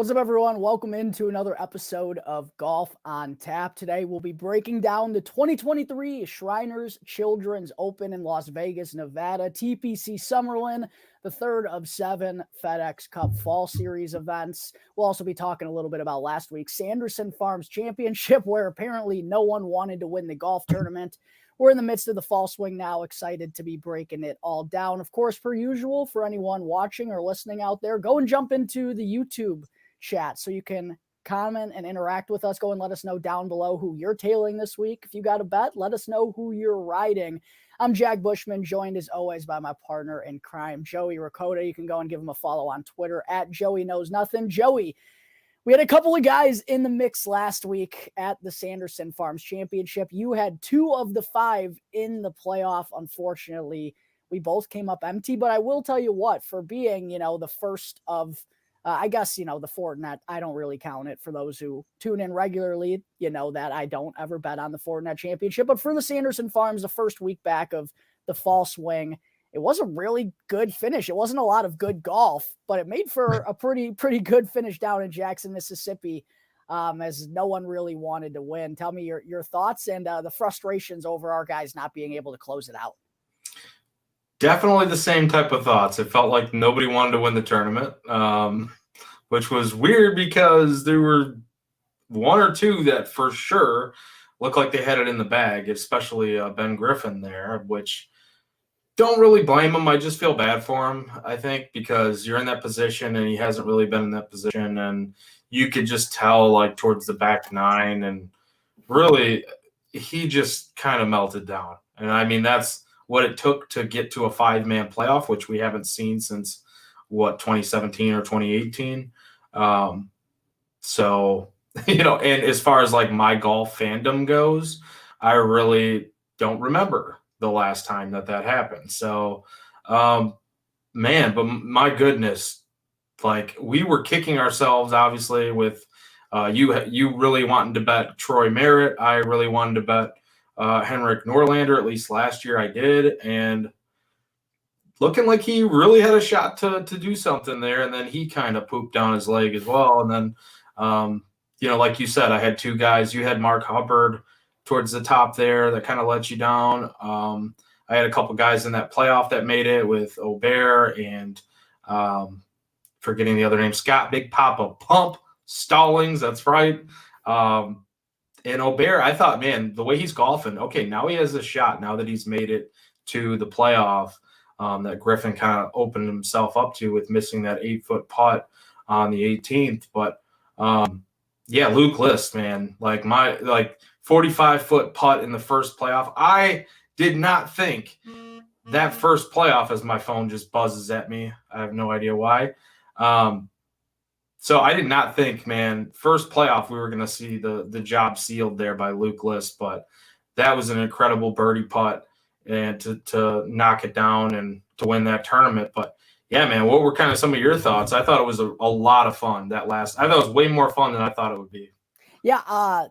What's up, everyone? Welcome into another episode of Golf on Tap. Today, we'll be breaking down the 2023 Shriners Children's Open in Las Vegas, Nevada, TPC Summerlin, the third of 7 FedEx Cup Fall Series events. We'll also be talking a little bit about last week's Sanderson Farms Championship, where apparently no one wanted to win the golf tournament. We're in the midst of the fall swing now, excited to be breaking it all down. Of course, per usual, for anyone watching or listening out there, go and jump into the YouTube chat so you can comment and interact with us. Go and let us know down below who you're tailing this week. If you got a bet, let us know who you're riding. I'm Jack Bushman, joined as always by my partner in crime, Joey Rakota. You can go and give him a follow on Twitter at Joey Knows Nothing. Joey, we had a couple of guys in the mix last week at the Sanderson Farms Championship. You had 2 of the 5 in the playoff. Unfortunately, we both came up empty, but I will tell you what, for being, the first of I guess, the Fortinet, I don't really count it. For those who tune in regularly, that I don't ever bet on the Fortinet Championship. But for the Sanderson Farms, the first week back of the fall swing, it was a really good finish. It wasn't a lot of good golf, but it made for a pretty good finish down in Jackson, Mississippi, as no one really wanted to win. Tell me your thoughts and the frustrations over our guys not being able to close it out. Definitely the same type of thoughts. It felt like nobody wanted to win the tournament, which was weird because there were 1 or 2 that for sure looked like they had it in the bag, especially Ben Griffin there, which don't really blame him. I just feel bad for him, I think, because you're in that position and he hasn't really been in that position. And you could just tell, like, towards the back 9, and really he just kind of melted down. And, I mean, that's what it took to get to a 5-man playoff, which we haven't seen since 2017 or 2018. So, and as far as like my golf fandom goes, I really don't remember the last time that happened. So, man, but my goodness, like we were kicking ourselves, obviously, with you really wanting to bet Troy Merritt. I really wanted to bet Henrik Norlander. At least last year I did, and looking like he really had a shot to do something there, and then he kind of pooped down his leg as well. And then like you said, I had 2 guys. You had Mark Hubbard towards the top there that kind of let you down. I had a couple guys in that playoff that made it with Aubert and forgetting the other name, Scott Big Papa Pump Stallings. That's right. And Aubert, I thought, man, the way he's golfing, okay, now he has a shot now that he's made it to the playoff that Griffin kind of opened himself up to with missing that 8-foot putt on the 18th. But, Luke List, man, like 45-foot putt in the first playoff. I did not think that first playoff, as my phone just buzzes at me. I have no idea why. So I did not think, man, first playoff we were going to see the job sealed there by Luke List, but that was an incredible birdie putt and to knock it down and to win that tournament. But yeah, man, what were kind of some of your thoughts? I thought it was a lot of fun I thought it was way more fun than I thought it would be. Yeah,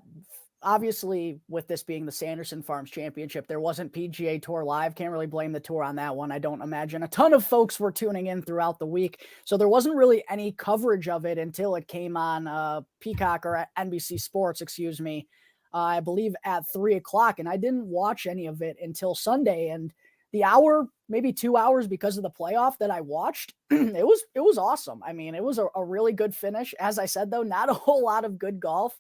obviously, with this being the Sanderson Farms Championship, there wasn't PGA Tour Live. Can't really blame the tour on that one. I don't imagine a ton of folks were tuning in throughout the week. So there wasn't really any coverage of it until it came on Peacock or NBC Sports, excuse me, I believe at 3 o'clock. And I didn't watch any of it until Sunday. And the hour, maybe 2 hours because of the playoff that I watched, it was awesome. I mean, it was a really good finish. As I said, though, not a whole lot of good golf.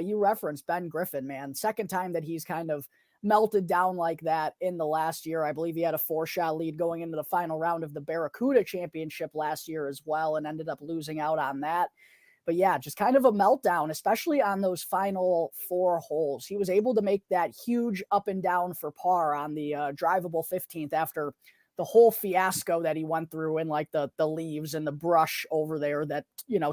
You referenced Ben Griffin, man. Second time that he's kind of melted down like that in the last year. I believe he had a 4-shot lead going into the final round of the Barracuda Championship last year as well and ended up losing out on that. But yeah, just kind of a meltdown, especially on those final 4 holes. He was able to make that huge up and down for par on the drivable 15th after the whole fiasco that he went through in like the leaves and the brush over there that,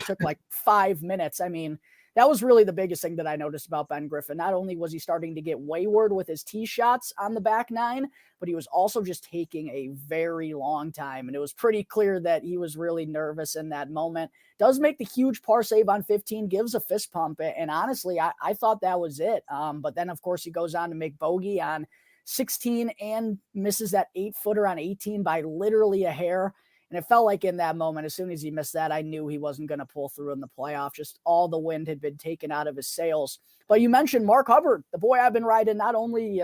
took like 5 minutes. I mean, that was really the biggest thing that I noticed about Ben Griffin. Not only was he starting to get wayward with his tee shots on the back 9, but he was also just taking a very long time. And it was pretty clear that he was really nervous in that moment. Does make the huge par save on 15, gives a fist pump. And honestly, I thought that was it. But then, of course, he goes on to make bogey on 16 and misses that 8-footer on 18 by literally a hair. And it felt like in that moment, as soon as he missed that, I knew he wasn't going to pull through in the playoff. Just all the wind had been taken out of his sails. But you mentioned Mark Hubbard, the boy I've been riding not only,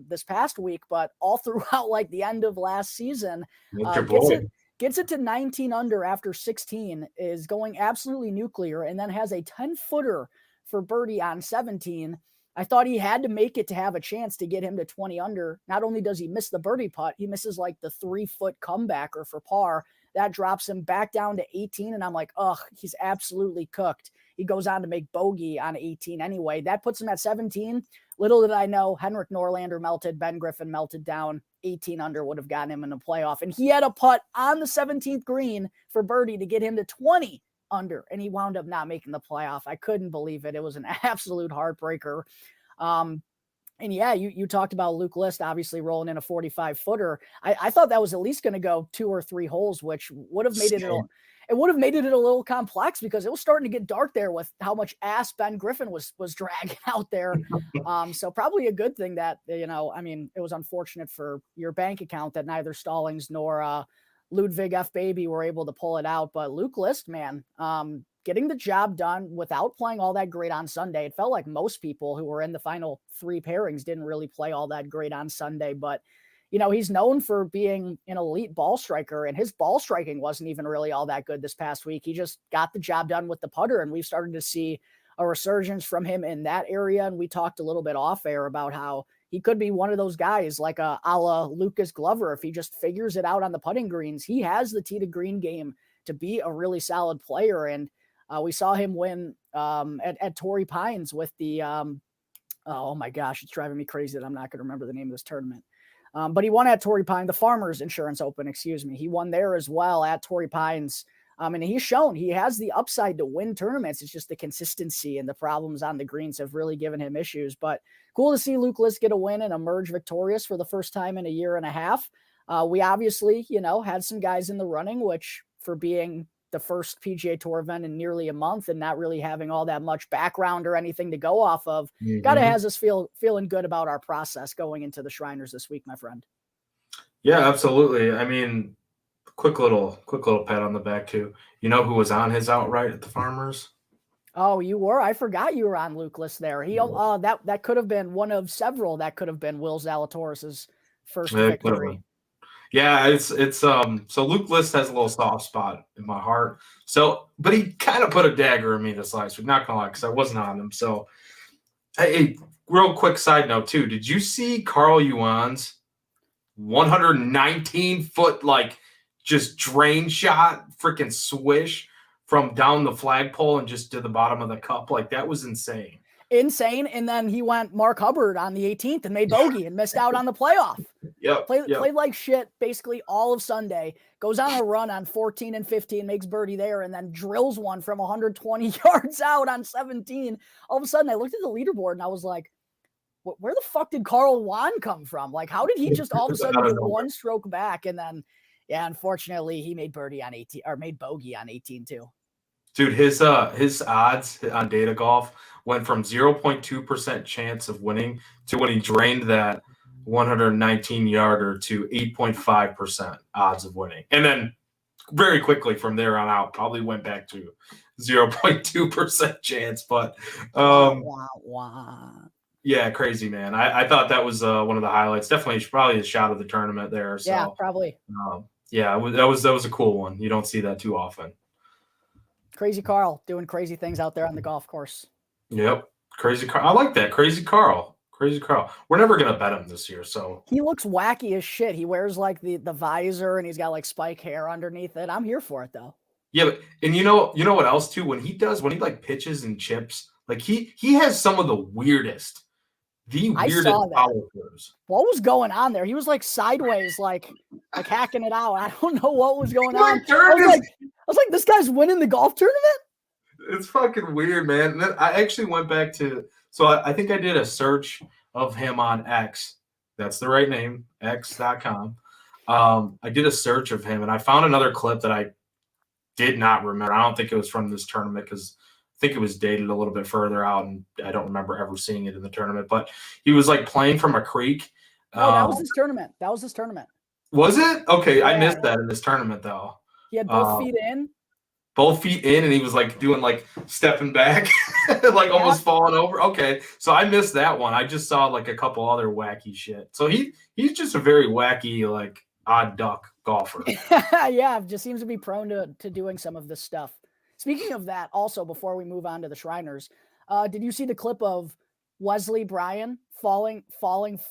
this past week, but all throughout like the end of last season. That's your boy. Gets it to 19 under after 16, is going absolutely nuclear, and then has a 10-footer for birdie on 17. I thought he had to make it to have a chance to get him to 20 under. Not only does he miss the birdie putt, he misses like the 3-foot comebacker for par. That drops him back down to 18, and I'm like, ugh, he's absolutely cooked. He goes on to make bogey on 18 anyway. That puts him at 17. Little did I know, Henrik Norlander melted, Ben Griffin melted down. 18 under would have gotten him in the playoff. And he had a putt on the 17th green for birdie to get him to 20 under, and he wound up not making the playoff. I couldn't believe it. It was an absolute heartbreaker. And yeah, you talked about Luke List obviously rolling in a 45-footer. I thought that was at least going to go 2 or 3 holes, which would have made it a little complex, because it was starting to get dark there with how much ass Ben Griffin was dragging out there. So probably a good thing that, it was unfortunate for your bank account that neither Stallings nor Ludwig F. Baby were able to pull it out. But Luke List, man, getting the job done without playing all that great on Sunday. It felt like most people who were in the final 3 pairings didn't really play all that great on Sunday, but he's known for being an elite ball striker, and his ball striking wasn't even really all that good this past week. He just got the job done with the putter, and we've started to see a resurgence from him in that area. And we talked a little bit off air about how he could be one of those guys like a la Lucas Glover. If he just figures it out on the putting greens, he has the tee to green game to be a really solid player. And we saw him win at Torrey Pines with the, oh my gosh, it's driving me crazy that I'm not going to remember the name of this tournament. But he won at Torrey Pines, the Farmers Insurance Open, He won there as well at Torrey Pines. And he's shown he has the upside to win tournaments. It's just the consistency and the problems on the greens have really given him issues. But cool to see Luke List get a win and emerge victorious for the first time in a year and a half. We obviously, had some guys in the running, which for being the first PGA Tour event in nearly a month and not really having all that much background or anything to go off of, kind of has us feeling good about our process going into the Shriners this week, my friend. Yeah, absolutely. I mean, quick little pat on the back too. You know who was on his outright at the Farmers? Oh, you were? I forgot you were on Luke List there. He that could have been one of several. That could have been Will Zalatoris' first victory. Yeah, it's so Luke List has a little soft spot in my heart. So, but he kind of put a dagger in me this last week. Not gonna lie, because I wasn't on him. So, hey, real quick side note too. Did you see Carl Yuan's 119-foot just drain shot, freaking swish from down the flagpole and just to the bottom of the cup? Like, that was insane. And then he went Mark Hubbard on the 18th and made bogey and missed out on the playoff. Played like shit basically all of Sunday, goes on a run on 14 and 15, makes birdie there, and then drills one from 120 yards out on 17. All of a sudden I looked at the leaderboard and I was like, where the fuck did Carl Yuan come from? Like, how did he just all of a sudden be one stroke back? And then, yeah, unfortunately he made birdie on 18 or made bogey on 18 too. Dude, his odds on Data Golf went from 0.2% chance of winning to when he drained that 119-yarder to 8.5% odds of winning. And then very quickly from there on out, probably went back to 0.2% chance. But yeah, crazy, man. I thought that was one of the highlights. Definitely probably the shot of the tournament there. So, yeah, probably. Yeah, that was a cool one. You don't see that too often. Crazy Carl doing crazy things out there on the golf course. Yep. Crazy Carl. I like that. Crazy Carl. We're never going to bet him this year. So he looks wacky as shit. He wears like the visor and he's got like spike hair underneath it. I'm here for it though. Yeah. And you know what else too? When he like pitches and chips, like he has some of the weirdest follow throughs. What was going on there? He was like sideways, like hacking it out. I don't know what was going on. I was like, this guy's winning the golf tournament? It's fucking weird, man. And then I actually went back to, so I think I did a search of him on X. That's the right name, x.com. I did a search of him, and I found another clip that I did not remember. I don't think it was from this tournament because I think it was dated a little bit further out, and I don't remember ever seeing it in the tournament. But he was like playing from a creek. Oh, that was his tournament. Was it? Was it? Okay, yeah. I missed that in this tournament, though. He had both Uh, feet in. both feet in, and he was like doing like stepping back, like Yeah. almost falling over. Okay, so I missed that one. I just saw like a couple other wacky shit. So he's just a very wacky, like odd duck golfer. Yeah, just seems to be prone to doing some of this stuff. Speaking of that, also before we move on to the Shriners, did you see the clip of Wesley Bryan falling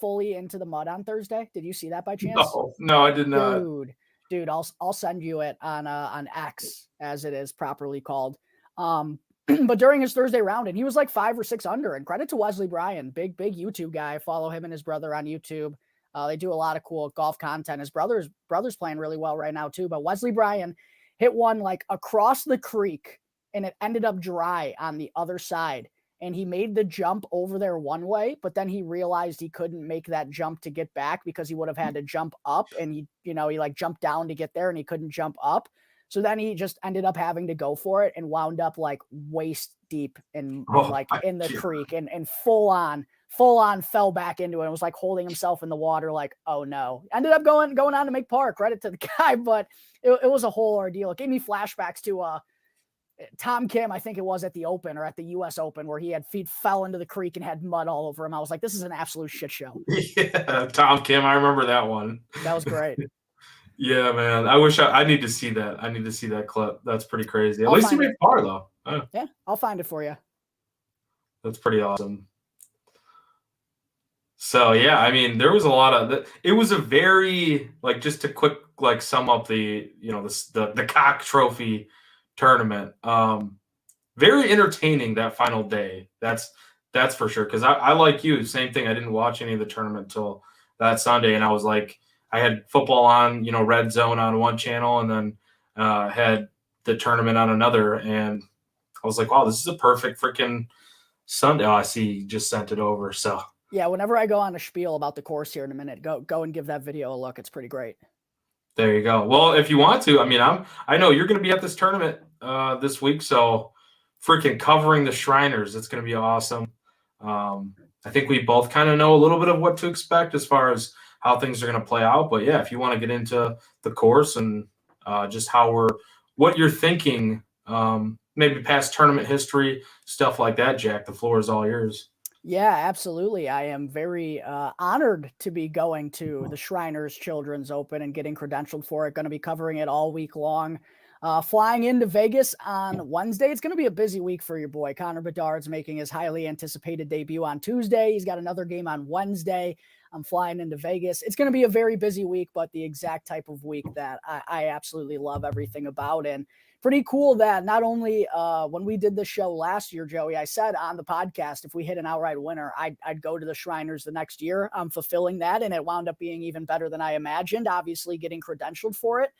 fully into the mud on Thursday? Did you see that by chance? No, I did not. Dude, I'll send you it on X, as it is properly called. But during his Thursday round, and he was like 5 or 6 under. And credit to Wesley Bryan, big YouTube guy. Follow him and his brother on YouTube. They do a lot of cool golf content. His brother's playing really well right now too. But Wesley Bryan hit one like across the creek, and it ended up dry on the other side. And he made the jump over there one way, but then he realized he couldn't make that jump to get back because he would have had to jump up, and he like jumped down to get there, and he couldn't jump up. So then he just ended up having to go for it and wound up like waist deep in the creek and full on fell back into it and was like holding himself in the water like, oh no. Ended up going on to make par. Credit to the guy, but it was a whole ordeal. It gave me flashbacks to Tom Kim, I think it was at the Open or at the US Open, where he had feet fell into the creek and had mud all over him. I was like, this is an absolute shit show. Yeah, Tom Kim, I remember that one. That was great. Yeah, man. I wish I need to see that. I need to see that clip. That's pretty crazy. At least he made par though. Oh. Yeah, I'll find it for you. That's pretty awesome. So yeah, I mean, there was a lot of. It was a very like just to quick like sum up the the Cock Trophy tournament. Very entertaining that final day. That's for sure. Because I like you, same thing. I didn't watch any of the tournament till that Sunday, and I was like, I had football on, Red Zone on one channel, and then had the tournament on another, and I was like, wow, this is a perfect freaking Sunday. Oh, I see you just sent it over. So yeah, whenever I go on a spiel about the course here in a minute, go and give that video a look. It's pretty great. There you go. Well, if you want to, I mean, I know you're going to be at this tournament this week, so freaking covering the Shriners, it's going to be awesome. I think we both kind of know a little bit of what to expect as far as how things are going to play out. But yeah, if you want to get into the course and just what you're thinking, maybe past tournament history, stuff like that, Jack, the floor is all yours. Yeah, absolutely. I am very honored to be going to the Shriners Children's Open and getting credentialed for it. Going to be covering it all week long. Flying into Vegas on Wednesday. It's going to be a busy week for your boy. Connor Bedard's making his highly anticipated debut on Tuesday. He's got another game on Wednesday. I'm flying into Vegas. It's going to be a very busy week, but the exact type of week that I absolutely love everything about. And pretty cool that not only when we did the show last year, Joey, I said on the podcast, if we hit an outright winner, I'd go to the Shriners the next year. I'm fulfilling that, and it wound up being even better than I imagined, obviously getting credentialed for it.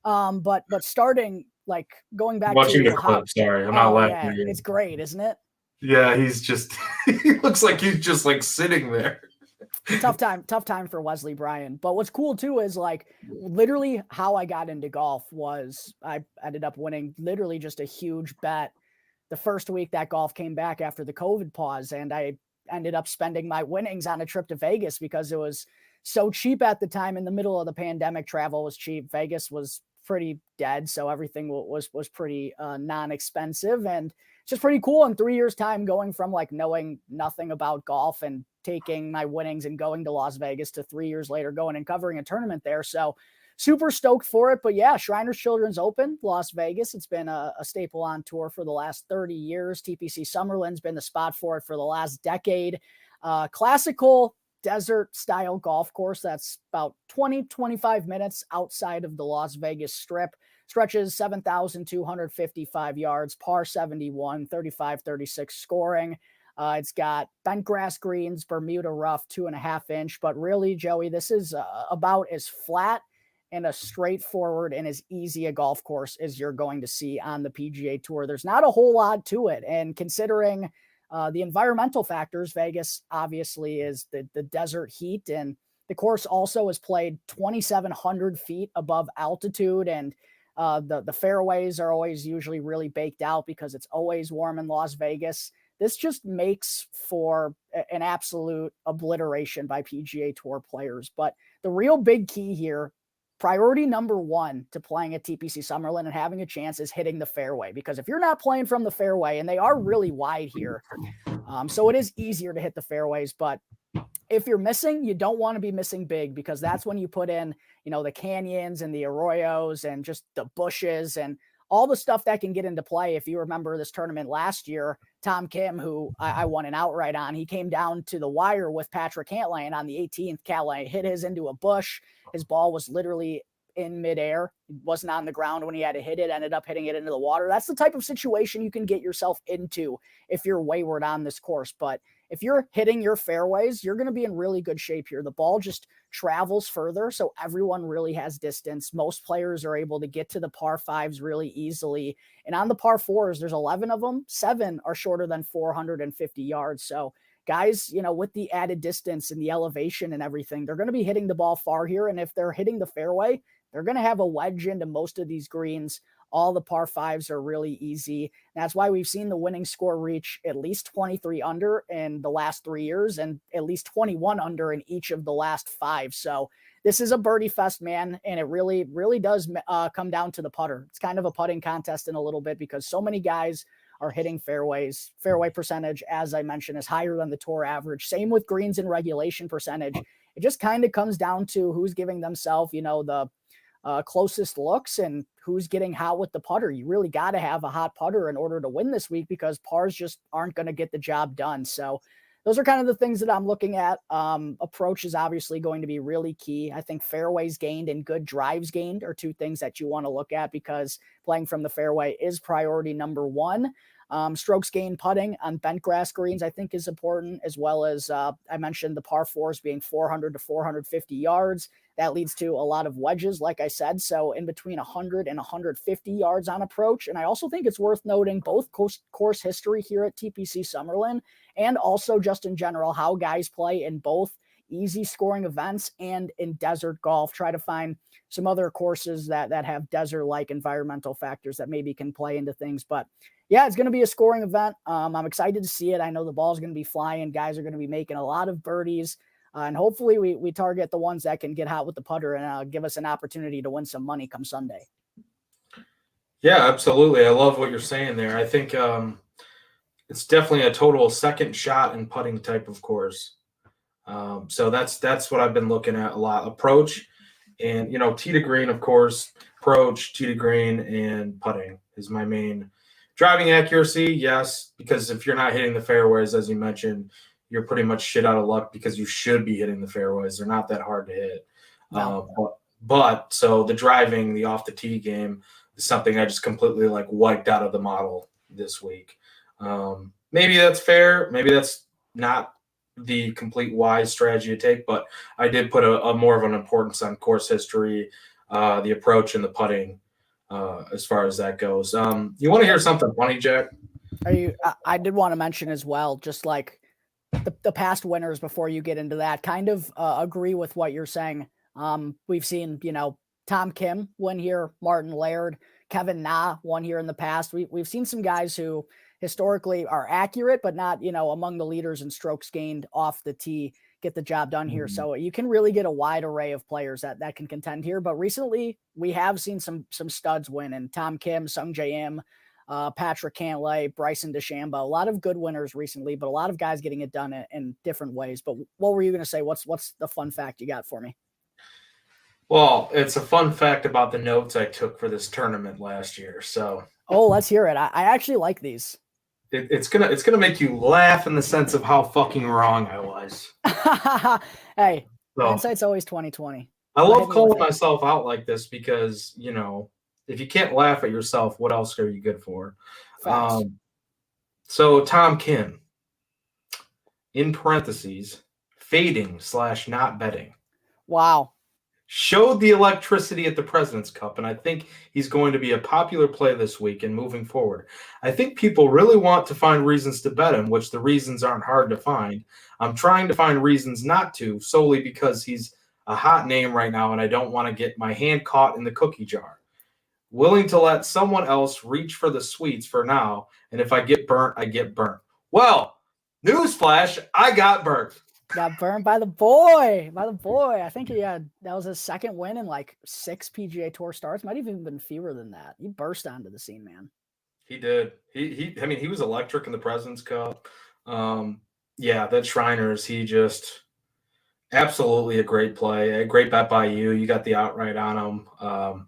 But starting, like, going back watching to the clip, sorry, I'm not laughing at you. It's great, isn't it? Yeah, he's just he looks like he's just like sitting there. Tough time for Wesley Bryan. But what's cool too is like literally how I got into golf was I ended up winning literally just a huge bet the first week that golf came back after the COVID pause. And I ended up spending my winnings on a trip to Vegas because it was so cheap at the time. In the middle of the pandemic, travel was cheap. Vegas was pretty dead. So everything was pretty non-expensive, and it's just pretty cool in 3 years time, going from like knowing nothing about golf and taking my winnings and going to Las Vegas to 3 years later going and covering a tournament there. So super stoked for it. But yeah, Shriners Children's Open, Las Vegas. It's been a staple on tour for the last 30 years. TPC Summerlin's been the spot for it for the last decade. Classical desert style golf course that's about 20-25 minutes outside of the Las Vegas Strip. Stretches 7,255 yards, par 71, 35-36 scoring. It's got bent grass greens, Bermuda rough, 2.5 inch. But really, Joey, this is about as flat and as straightforward and as easy a golf course as you're going to see on the PGA Tour. There's not a whole lot to it. And considering the environmental factors, Vegas obviously is the desert heat. And the course also is played 2,700 feet above altitude. And the fairways are always usually really baked out because it's always warm in Las Vegas. This just makes for an absolute obliteration by PGA Tour players. But the real big key here, priority number one to playing at TPC Summerlin and having a chance is hitting the fairway, because if you're not playing from the fairway, and they are really wide here, so it is easier to hit the fairways, but if you're missing, you don't want to be missing big, because that's when you put in, the canyons and the arroyos and just the bushes and all the stuff that can get into play. If you remember this tournament last year, Tom Kim, who I won an outright on, he came down to the wire with Patrick Cantlay, and on the 18th, Cantlay hit his into a bush. His ball was literally in midair. It wasn't on the ground when he had to hit it, ended up hitting it into the water. That's the type of situation you can get yourself into if you're wayward on this course. But if you're hitting your fairways, you're going to be in really good shape here. The ball just travels further, so everyone really has distance. Most players are able to get to the par fives really easily. And on the par fours, there's 11 of them. 7 are shorter than 450 yards. So guys, with the added distance and the elevation and everything, they're going to be hitting the ball far here. And if they're hitting the fairway, they're going to have a wedge into most of these greens. All the par fives are really easy. That's why we've seen the winning score reach at least 23 under in the last 3 years and at least 21 under in each of the last 5. So this is a birdie fest, man. And it really, really does come down to the putter. It's kind of a putting contest in a little bit, because so many guys are hitting fairways. Fairway percentage, as I mentioned, is higher than the tour average. Same with greens and regulation percentage. It just kind of comes down to who's giving themselves, the closest looks and who's getting hot with the putter. You really got to have a hot putter in order to win this week, because pars just aren't going to get the job done. So those are kind of the things that I'm looking at. Approach is obviously going to be really key. I think fairways gained and good drives gained are 2 things that you want to look at, because playing from the fairway is priority number 1. Strokes gained putting on bent grass greens, I think, is important, as well as I mentioned the par fours being 400 to 450 yards. That leads to a lot of wedges, like I said. So in between 100 and 150 yards on approach. And I also think it's worth noting both course history here at TPC Summerlin, and also just in general how guys play in both easy scoring events and in desert golf. Try to find some other courses that have desert-like environmental factors that maybe can play into things. But yeah, it's going to be a scoring event. I'm excited to see it. I know the ball's going to be flying. Guys are going to be making a lot of birdies. And hopefully we target the ones that can get hot with the putter and give us an opportunity to win some money come Sunday. Yeah, absolutely. I love what you're saying there. I think it's definitely a total second shot and putting type of course. So that's what I've been looking at a lot. Approach and, tee to green, of course. Approach, tee to green, and putting is my main. Driving accuracy, yes, because if you're not hitting the fairways, as you mentioned, you're pretty much shit out of luck, because you should be hitting the fairways. They're not that hard to hit. No. But so the driving, the off the tee game is something I just completely wiped out of the model this week. Maybe that's fair. Maybe that's not the complete wise strategy to take, but I did put a more of an importance on course history, the approach, and the putting as far as that goes. You want to hear something funny, Jack? I did want to mention as well, just like the past winners before you get into that, kind of agree with what you're saying. We've seen, Tom Kim win here, Martin Laird, Kevin Na won here in the past. We've seen some guys who historically are accurate, but not, among the leaders in strokes gained off the tee, get the job done here. So you can really get a wide array of players that can contend here. But recently we have seen some studs win, and Tom Kim, Sung Jae Im, Patrick Cantlay, Bryson DeChambeau, a lot of good winners recently, but a lot of guys getting it done in different ways. But what were you going to say? What's the fun fact you got for me? Well, it's a fun fact about the notes I took for this tournament last year. So, let's hear it. I actually like these. It's gonna make you laugh in the sense of how fucking wrong I was. Hey, hindsight's always 20/20. I love calling myself out like this because if you can't laugh at yourself, what else are you good for? So Tom Kim, in parentheses, fading / not betting. Wow. Showed the electricity at the President's Cup, and I think he's going to be a popular play this week and moving forward. I think people really want to find reasons to bet him, which the reasons aren't hard to find. I'm trying to find reasons not to, solely because he's a hot name right now, and I don't want to get my hand caught in the cookie jar. Willing to let someone else reach for the sweets for now, and if I get burnt, I get burnt. Well, newsflash, I got burnt. Got burned by the boy. I think that was his second win in like 6 PGA Tour starts. Might have even been fewer than that. He burst onto the scene, man. He did. I mean, he was electric in the President's Cup. Yeah, that Shriners, he just absolutely a great play, a great bet by you. You got the outright on him.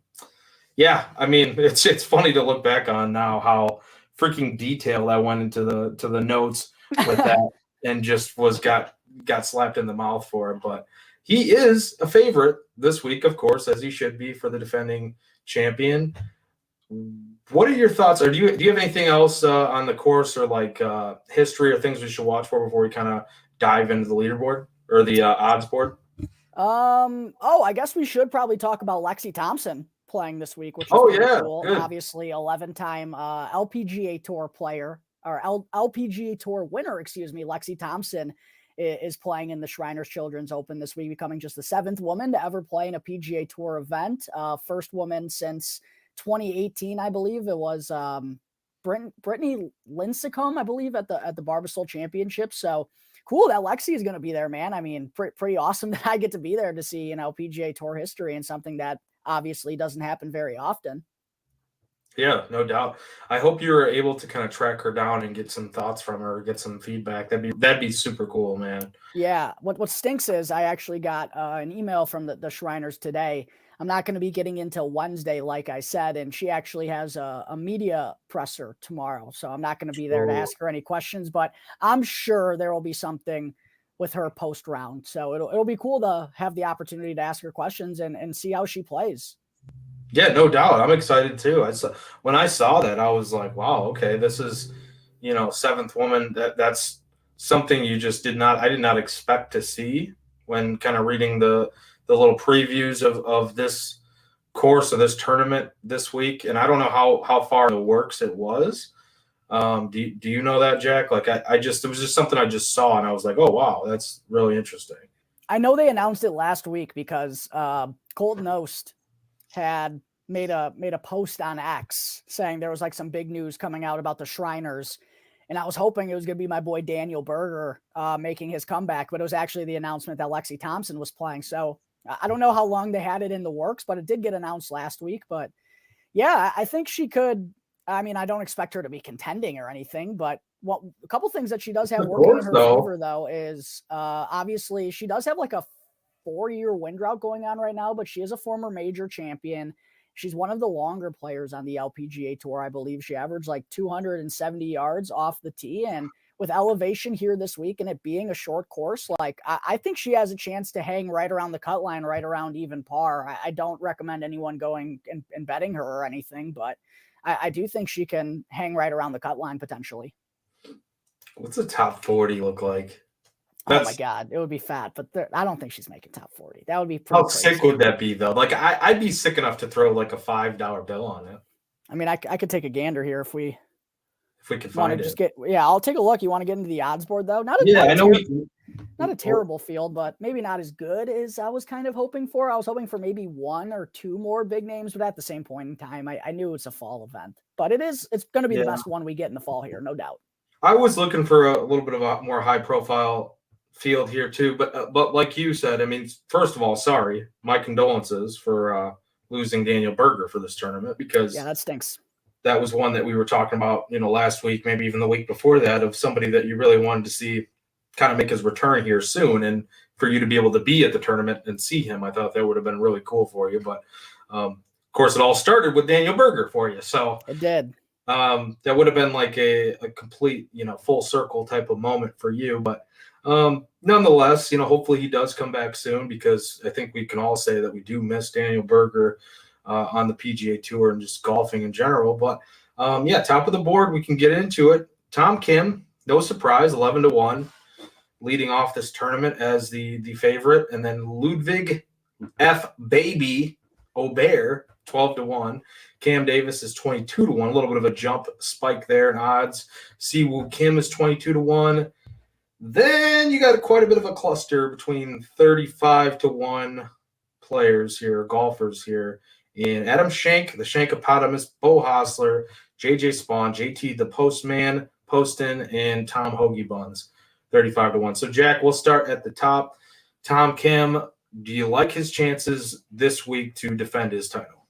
Yeah, I mean, it's funny to look back on now how freaking detailed I went into the notes with that and just got slapped in the mouth for it. But he is a favorite this week, of course, as he should be for the defending champion. What are your thoughts? Or do you have anything else on the course or like history or things we should watch for before we kind of dive into the leaderboard or the odds board? Oh, I guess we should probably talk about Lexi Thompson playing this week, which is pretty cool. Good. Obviously, 11-time LPGA Tour player or LPGA Tour winner, excuse me. Lexi Thompson is playing in the Shriners Children's Open this week, becoming just the 7th woman to ever play in a PGA Tour event. First woman since 2018, I believe. It was Brittany Lincecum, I believe, at the Barbasol Championship. So cool that Lexi is going to be there, man. I mean, pretty awesome that I get to be there to see, PGA Tour history and something that obviously doesn't happen very often. Yeah, no doubt. I hope you were able to kind of track her down and get some thoughts from her, get some feedback. That'd be super cool, man. Yeah. What stinks is I actually got an email from the Shriners today. I'm not going to be getting until Wednesday, like I said, and she actually has a media presser tomorrow. So I'm not going to be there to ask her any questions, but I'm sure there will be something with her post round. So it'll be cool to have the opportunity to ask her questions and see how she plays. Yeah, no doubt. I'm excited too. When I saw that, I was like, wow, okay, this is, 7th woman. That's something I did not expect to see when kind of reading the little previews of this course of this tournament this week. And I don't know how far in the works it was. Do you know that, Jack? Like it was just something I just saw and I was like, oh wow, that's really interesting. I know they announced it last week because Colton Oast had made a post on X saying there was like some big news coming out about the Shriners. And I was hoping it was going to be my boy Daniel Berger making his comeback, but it was actually the announcement that Lexi Thompson was playing. So I don't know how long they had it in the works, but it did get announced last week. But yeah, I think she could. I mean, I don't expect her to be contending or anything, but a couple things that she does have working in her favor, though, is obviously she does have like a 4-year win drought going on right now, but she is a former major champion. She's one of the longer players on the LPGA Tour. I believe she averaged like 270 yards off the tee. And with elevation here this week and it being a short course, like I think she has a chance to hang right around the cut line, right around even par. I don't recommend anyone going and betting her or anything, but I do think she can hang right around the cut line potentially. What's a top 40 look like? Oh my God, it would be fat, but I don't think she's making top 40. That would be pretty How crazy. sick would that be, though? Like, I'd be sick enough to throw like a $5 bill on it. I mean, I could take a gander here if we could find it. I'll take a look. You want to get into the odds board though? Not a terrible field, but maybe not as good as I was kind of hoping for. I was hoping for maybe 1 or 2 more big names, but at the same point in time, I knew it's a fall event. But it's going to be the best one we get in the fall here, no doubt. I was looking for a little bit of a more high profile field here too, but like you said, I mean, first of all, sorry, my condolences for losing Daniel Berger for this tournament, because that stinks. That was one that we were talking about, last week, maybe even the week before that, of somebody that you really wanted to see kind of make his return here soon, and for you to be able to be at the tournament and see him, I thought that would have been really cool for you. But of course, it all started with Daniel Berger for you, so it did. That would have been like a complete, full circle type of moment for you. But nonetheless, hopefully he does come back soon, because I think we can all say that we do miss Daniel Berger on the PGA Tour and just golfing in general. But top of the board, we can get into it. Tom Kim, no surprise, 11-1, leading off this tournament as the favorite, and then Ludwig F. Baby Aubert, 12-1. Cam Davis is 22-1, a little bit of a jump spike there in odds. Siwoo Kim is 22-1. Then you got quite a bit of a cluster between 35-1 players here, golfers here, in Adam Schenk, the Shankopotamus, Bo Hosler, JJ Spawn, JT the Postman, Poston, and Tom Hoagie Buns. 35 to 1. So, Jack, we'll start at the top. Tom Kim, do you like his chances this week to defend his title?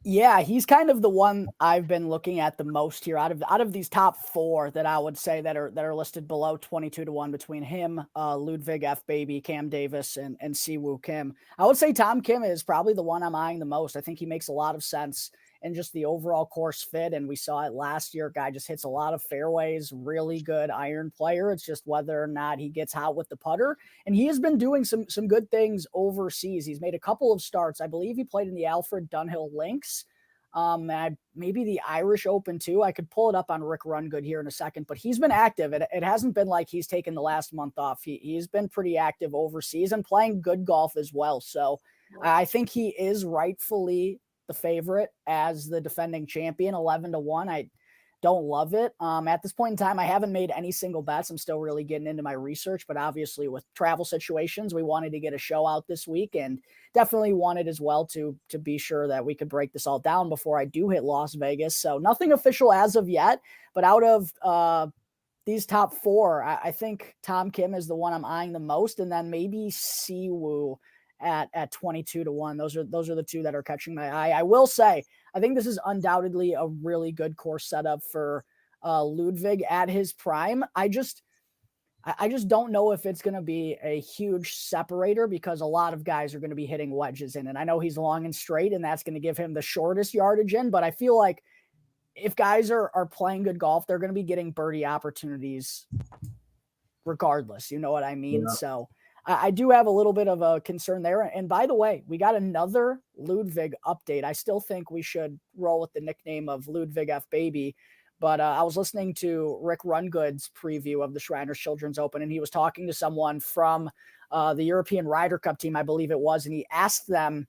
Yeah, he's kind of the one I've been looking at the most here out of these top four that I would say that are listed below 22 to 1 between him, Ludwig F. Baby, Cam Davis, and Siwoo Kim. I would say Tom Kim is probably the one I'm eyeing the most. I think he makes a lot of sense in just the overall course fit. And we saw it last year. Guy just hits a lot of fairways, really good iron player. It's just whether or not he gets hot with the putter. And he has been doing some good things overseas. He's made a couple of starts. I believe he played in the Alfred Dunhill Links. Maybe the Irish Open too. I could pull it up on Rick Rungood here in a second, but he's been active. It hasn't been like he's taken the last month off. He's been pretty active overseas and playing good golf as well. So I think he is rightfully the favorite as the defending champion, 11 to 1. I don't love it. At this point in time, I haven't made any single bets. I'm still really getting into my research, but obviously with travel situations, we wanted to get a show out this week and definitely wanted as well to be sure that we could break this all down before I do hit Las Vegas. So nothing official as of yet, but out of these top four, I think Tom Kim is the one I'm eyeing the most, and then maybe Siwoo at 22 to 1. Those are the two that are catching my eye. I will say, I think this is undoubtedly a really good course setup for Ludwig at his prime. I just don't know if it's going to be a huge separator because a lot of guys are going to be hitting wedges in. And I know he's long and straight, and that's going to give him the shortest yardage in. But I feel like if guys are playing good golf, they're going to be getting birdie opportunities regardless. You know what I mean? Yeah. So I do have a little bit of a concern there. And by the way, we got another Ludwig update. I still think we should roll with the nickname of Ludwig F. Baby. But I was listening to Rick Rungood's preview of the Shriners Children's Open, and he was talking to someone from the European Ryder Cup team, I believe it was, and he asked them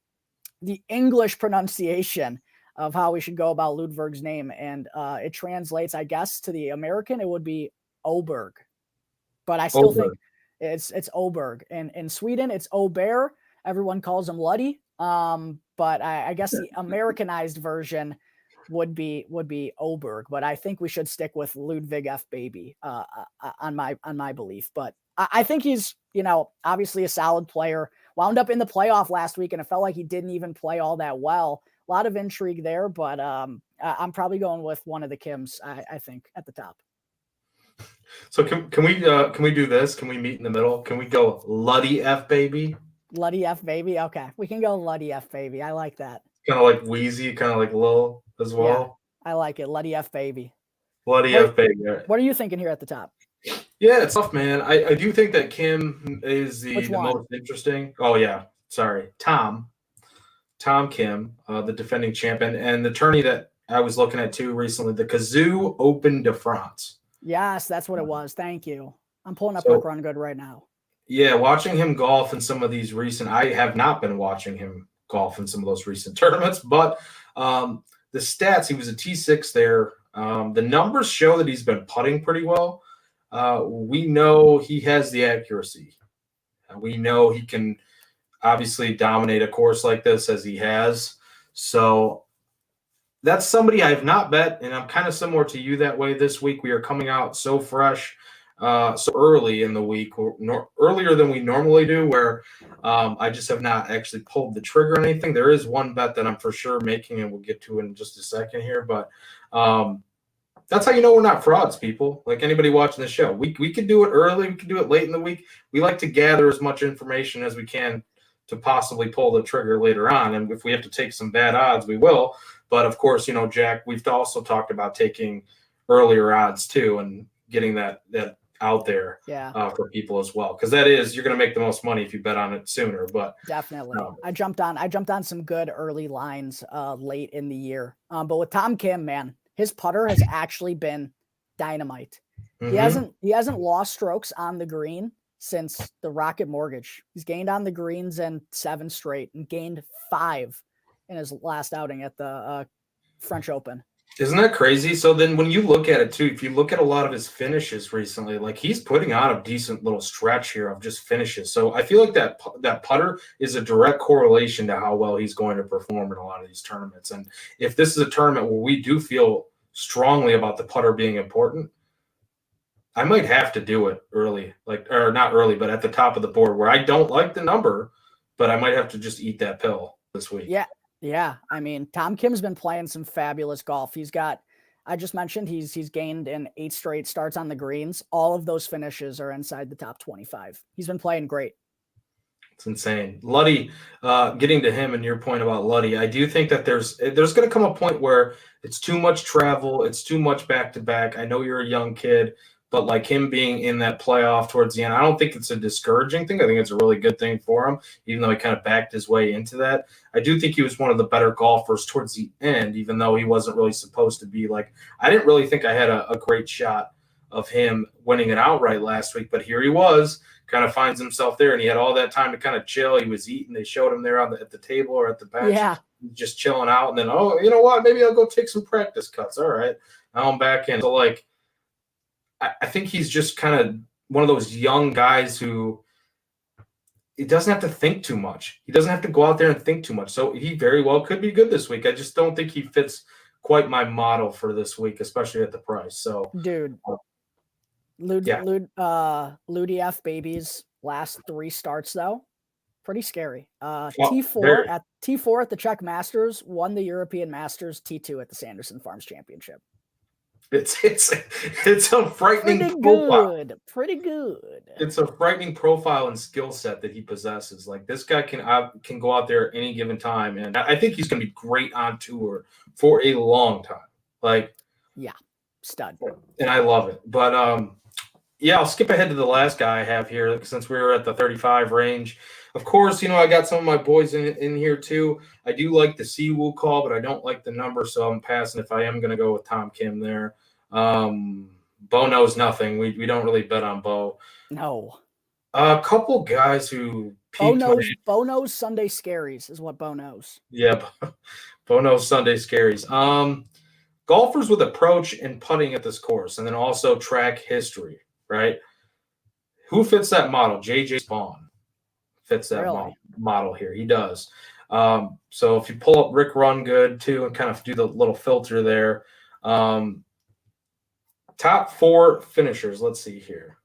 the English pronunciation of how we should go about Ludwig's name. And it translates, I guess, to the American, it would be Oberg. But I still think it's Oberg. And in Sweden, it's Ober. Everyone calls him Luddy. But I guess the Americanized version would be Oberg. But I think we should stick with Ludwig F. Baby on my belief. But I think he's, obviously a solid player. Wound up in the playoff last week, and it felt like he didn't even play all that well. A lot of intrigue there, but I'm probably going with one of the Kims, I think, at the top. So can we do this? Can we meet in the middle? Can we go Luddy F. Baby? Luddy F. Baby? Okay. We can go Luddy F. Baby. I like that. Kind of like Wheezy, kind of like Lil as well. Yeah, I like it. Luddy F. Baby. Luddy F. Baby. What are you thinking here at the top? Yeah, it's tough, man. I do think that Kim is the most interesting. Oh, yeah. Sorry. Tom Kim, the defending champion, and the tourney that I was looking at too recently, the Kazoo Open de France. Yes, that's what it was. Thank you. I'm pulling up Rick Rungood right now. Yeah, watching him golf in some of these I have not been watching him golf in some of those recent tournaments, but the stats, he was a T6 there. The numbers show that he's been putting pretty well. We know he has the accuracy. We know he can obviously dominate a course like this as he has. So that's somebody I've not bet, and I'm kind of similar to you that way this week. We are coming out so fresh, so early in the week, earlier than we normally do, where I just have not actually pulled the trigger on anything. There is one bet that I'm for sure making, and we'll get to in just a second here, but that's how you know we're not frauds, people. Like anybody watching the show, we can do it early, we can do it late in the week. We like to gather as much information as we can to possibly pull the trigger later on, and if we have to take some bad odds, we will. But of course, Jack, we've also talked about taking earlier odds too and getting that out there for people as well, because you're going to make the most money if you bet on it sooner. But definitely, I jumped on some good early lines late in the year. But with Tom Kim, man, his putter has actually been dynamite. Mm-hmm. He hasn't lost strokes on the green since the Rocket Mortgage. He's gained on the greens in 7 straight and gained 5 in his last outing at the French Open. Isn't that crazy? So then when you look at it too, if you look at a lot of his finishes recently, like he's putting on a decent little stretch here of just finishes. So I feel like that putter is a direct correlation to how well he's going to perform in a lot of these tournaments. And if this is a tournament where we do feel strongly about the putter being important, I might have to do it early, or not early, but at the top of the board where I don't like the number, but I might have to just eat that pill this week. Yeah. Yeah. I mean, Tom Kim's been playing some fabulous golf. I just mentioned he's gained in 8 straight starts on the greens. All of those finishes are inside the top 25. He's been playing great. It's insane. Luddy, getting to him and your point about Luddy, I do think that there's going to come a point where it's too much travel. It's too much back to back. I know you're a young kid, but like him being in that playoff towards the end, I don't think it's a discouraging thing. I think it's a really good thing for him, even though he kind of backed his way into that. I do think he was one of the better golfers towards the end, even though he wasn't really supposed to be. Like, I didn't really think I had a great shot of him winning it outright last week, but here he was, kind of finds himself there, and he had all that time to kind of chill. He was eating. They showed him there at the table or at the bench, just chilling out. And then, oh, you know what? Maybe I'll go take some practice cuts. All right, now I'm back in. So, like, I think he's just kind of one of those young guys who he doesn't have to think too much. He doesn't have to go out there and think too much. So he very well could be good this week. I just don't think he fits quite my model for this week, especially at the price. So, dude, Ludi F babies last 3 starts though, pretty scary. T4 at the Czech Masters, won the European Masters, T2 at the Sanderson Farms Championship. It's a frightening profile. Pretty good. It's a frightening profile and skill set that he possesses. Like, this guy can go out there at any given time, and I think he's going to be great on tour for a long time. Like, yeah, stud. And I love it. But yeah, I'll skip ahead to the last guy I have here since we were at the 35 range. Of course, I got some of my boys in here too. I do like the Siwoo call, but I don't like the number, so I'm passing if I am going to go with Tom Kim there. Bo knows nothing. We don't really bet on Bo. No. A couple guys who Bo knows Sunday scaries is what Bo knows. Yeah, Bo knows Sunday scaries. Golfers with approach and putting at this course, and then also track history, right? Who fits that model? JJ Spawn fits that model here. He does. So if you pull up Rick Run Good too and kind of do the little filter there. Top 4 finishers. Let's see here.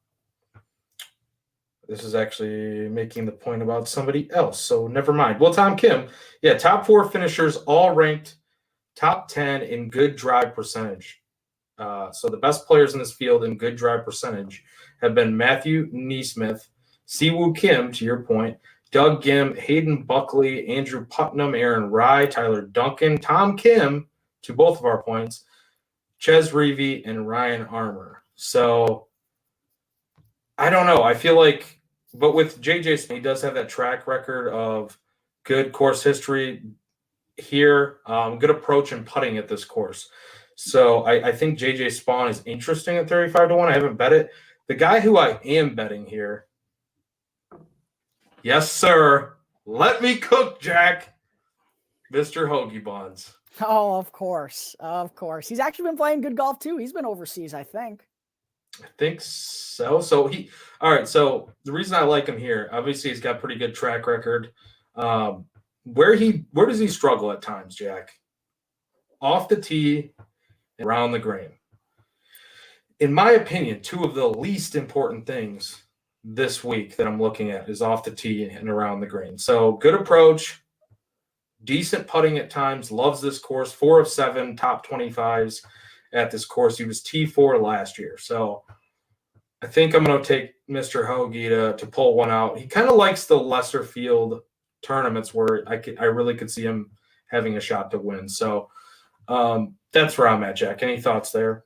This is actually making the point about somebody else, so never mind. Well, Tom Kim, yeah, top 4 finishers, all ranked top 10 in good drive percentage. So the best players in this field in good drive percentage have been Matthew Neesmith, Siwoo Kim, to your point, Doug Gim, Hayden Buckley, Andrew Putnam, Aaron Rye, Tyler Duncan, Tom Kim, to both of our points, Ches Reavie, and Ryan Armour. So I don't know. I feel like, but with JJ, he does have that track record of good course history here, good approach and putting at this course. So I think JJ Spawn is interesting at 35 to 1. I haven't bet it. The guy who I am betting here, yes, sir. Let me cook, Jack. Mr. Hoagie Bonds. Oh, of course. Of course. He's actually been playing good golf too. He's been overseas, I think. I think so. So all right. So the reason I like him here, obviously he's got pretty good track record. Where does he struggle at times, Jack? Off the tee and around the green. In my opinion, 2 of the least important things this week that I'm looking at is off the tee and around the green. So good approach, decent putting at times, loves this course, 4 of 7 top 25s at this course. He was T4 last year. So I think I'm going to take Mr. Hoagie to pull one out. He kind of likes the lesser field tournaments where I really could see him having a shot to win. So that's where I'm at, Jack. Any thoughts there?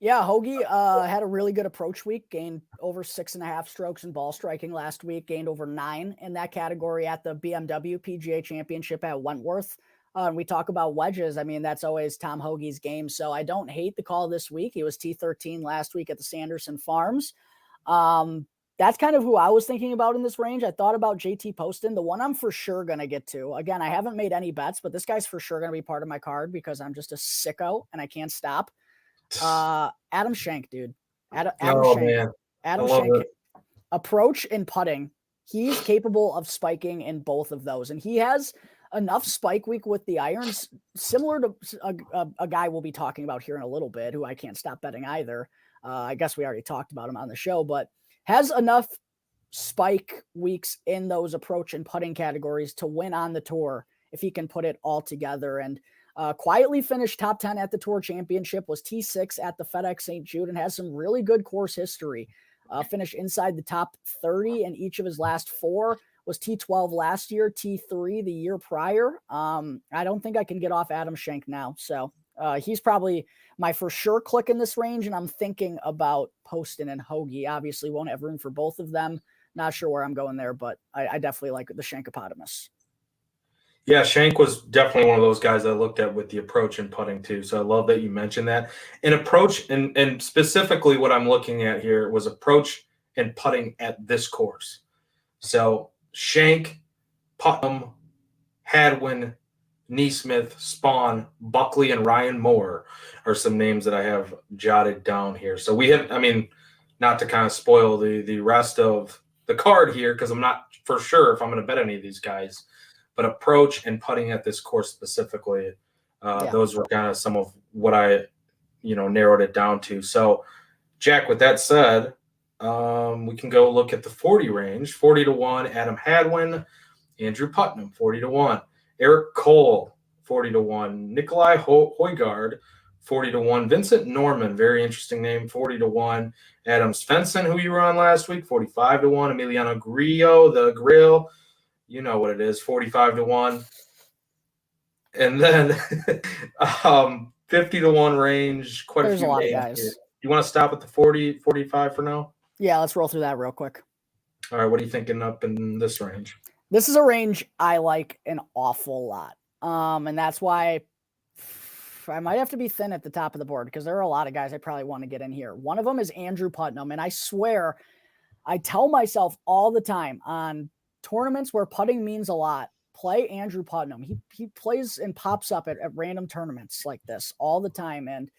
Yeah, Hoagie had a really good approach week, gained over 6.5 strokes in ball striking last week, gained over 9 in that category at the BMW PGA Championship at Wentworth. And we talk about wedges. I mean, that's always Tom Hoagie's game. So I don't hate the call this week. He was T13 last week at the Sanderson Farms. That's kind of who I was thinking about in this range. I thought about JT Poston, the one I'm for sure going to get to. Again, I haven't made any bets, but this guy's for sure going to be part of my card because I'm just a sicko and I can't stop. Adam Schenk, dude. Adam Schenk. Approach and putting. He's capable of spiking in both of those. And he has enough spike week with the irons, similar to a guy we'll be talking about here in a little bit, who I can't stop betting either. I guess we already talked about him on the show, but has enough spike weeks in those approach and putting categories to win on the tour if he can put it all together. And quietly finished top 10 at the Tour Championship, was T6 at the FedEx St. Jude, and has some really good course history. Finished inside the top 30 in each of his last 4. Was T12 last year, T3 the year prior. I don't think I can get off Adam Schenk now. So he's probably my for sure click in this range, and I'm thinking about Poston and Hoagie. Obviously won't have room for both of them. Not sure where I'm going there, but I definitely like the Shankopotamus. Yeah, Schenk was definitely one of those guys I looked at with the approach and putting too. So I love that you mentioned that. And approach, and specifically what I'm looking at here was approach and putting at this course. So Schenk, Putnam, Hadwin, Neesmith, Spawn, Buckley, and Ryan Moore are some names that I have jotted down here. So we have, I mean, not to kind of spoil the rest of the card here, because I'm not for sure if I'm going to bet any of these guys, but approach and putting at this course specifically, those were kind of some of what I, narrowed it down to. So, Jack, with that said, we can go look at the 40 range. 40-1, Adam Hadwin, Andrew Putnam, 40-1, Eric Cole, 40-1, Nikolai Højgaard, 40-1, Vincent Norman, very interesting name, 40-1, Adam Svensson, who you were on last week, 45-1, Emiliano Grillo, the Grill, you know what it is, 45-1. And then 50-1 range, There's a lot of guys. Here. You want to stop at the 40, 45 for now? Yeah, let's roll through that real quick. All right, what are you thinking up in this range? This is a range I like an awful lot. And that's why I might have to be thin at the top of the board, because there are a lot of guys I probably want to get in here. One of them is Andrew Putnam. And I swear, I tell myself all the time on tournaments where putting means a lot, play Andrew Putnam. He plays and pops up at random tournaments like this all the time. And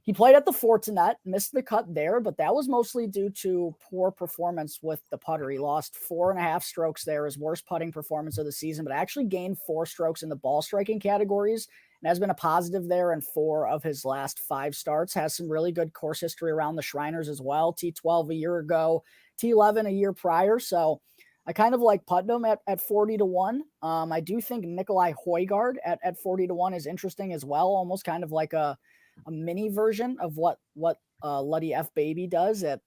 he played at the Fortinet, missed the cut there, but that was mostly due to poor performance with the putter. He lost 4.5 strokes there, his worst putting performance of the season, but actually gained 4 strokes in the ball striking categories and has been a positive there in 4 of his last 5 starts. Has some really good course history around the Shriners as well. T12 a year ago, T11 a year prior. So I kind of like Putnam at 40-1. I do think Nikolai Højgaard at 40-1 is interesting as well, almost kind of like a mini version of what Luddy F Baby does at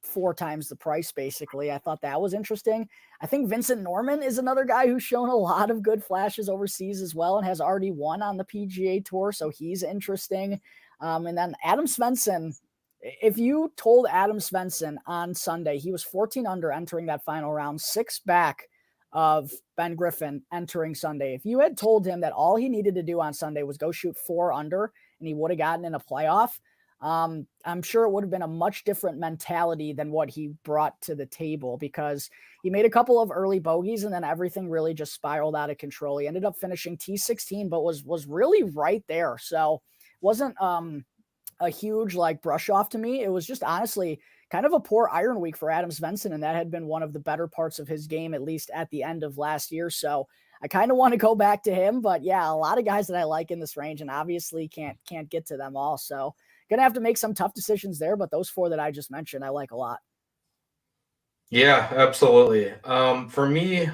4 times the price, basically. I thought that was interesting. I think Vincent Norman is another guy who's shown a lot of good flashes overseas as well and has already won on the PGA Tour, so he's interesting. And then Adam Svensson. If you told Adam Svensson on Sunday he was 14 under entering that final round, 6 back of Ben Griffin entering Sunday, if you had told him that all he needed to do on Sunday was go shoot 4 under and he would have gotten in a playoff, I'm sure it would have been a much different mentality than what he brought to the table, because he made a couple of early bogeys and then everything really just spiraled out of control. He ended up finishing T16, but was really right there. So wasn't a huge brush off to me. It was just honestly kind of a poor iron week for Adam Svensson, and that had been one of the better parts of his game, at least at the end of last year. So I kind of want to go back to him, but yeah, a lot of guys that I like in this range, and obviously can't get to them all. So gonna have to make some tough decisions there, but those 4 that I just mentioned, I like a lot. Yeah, absolutely. For me,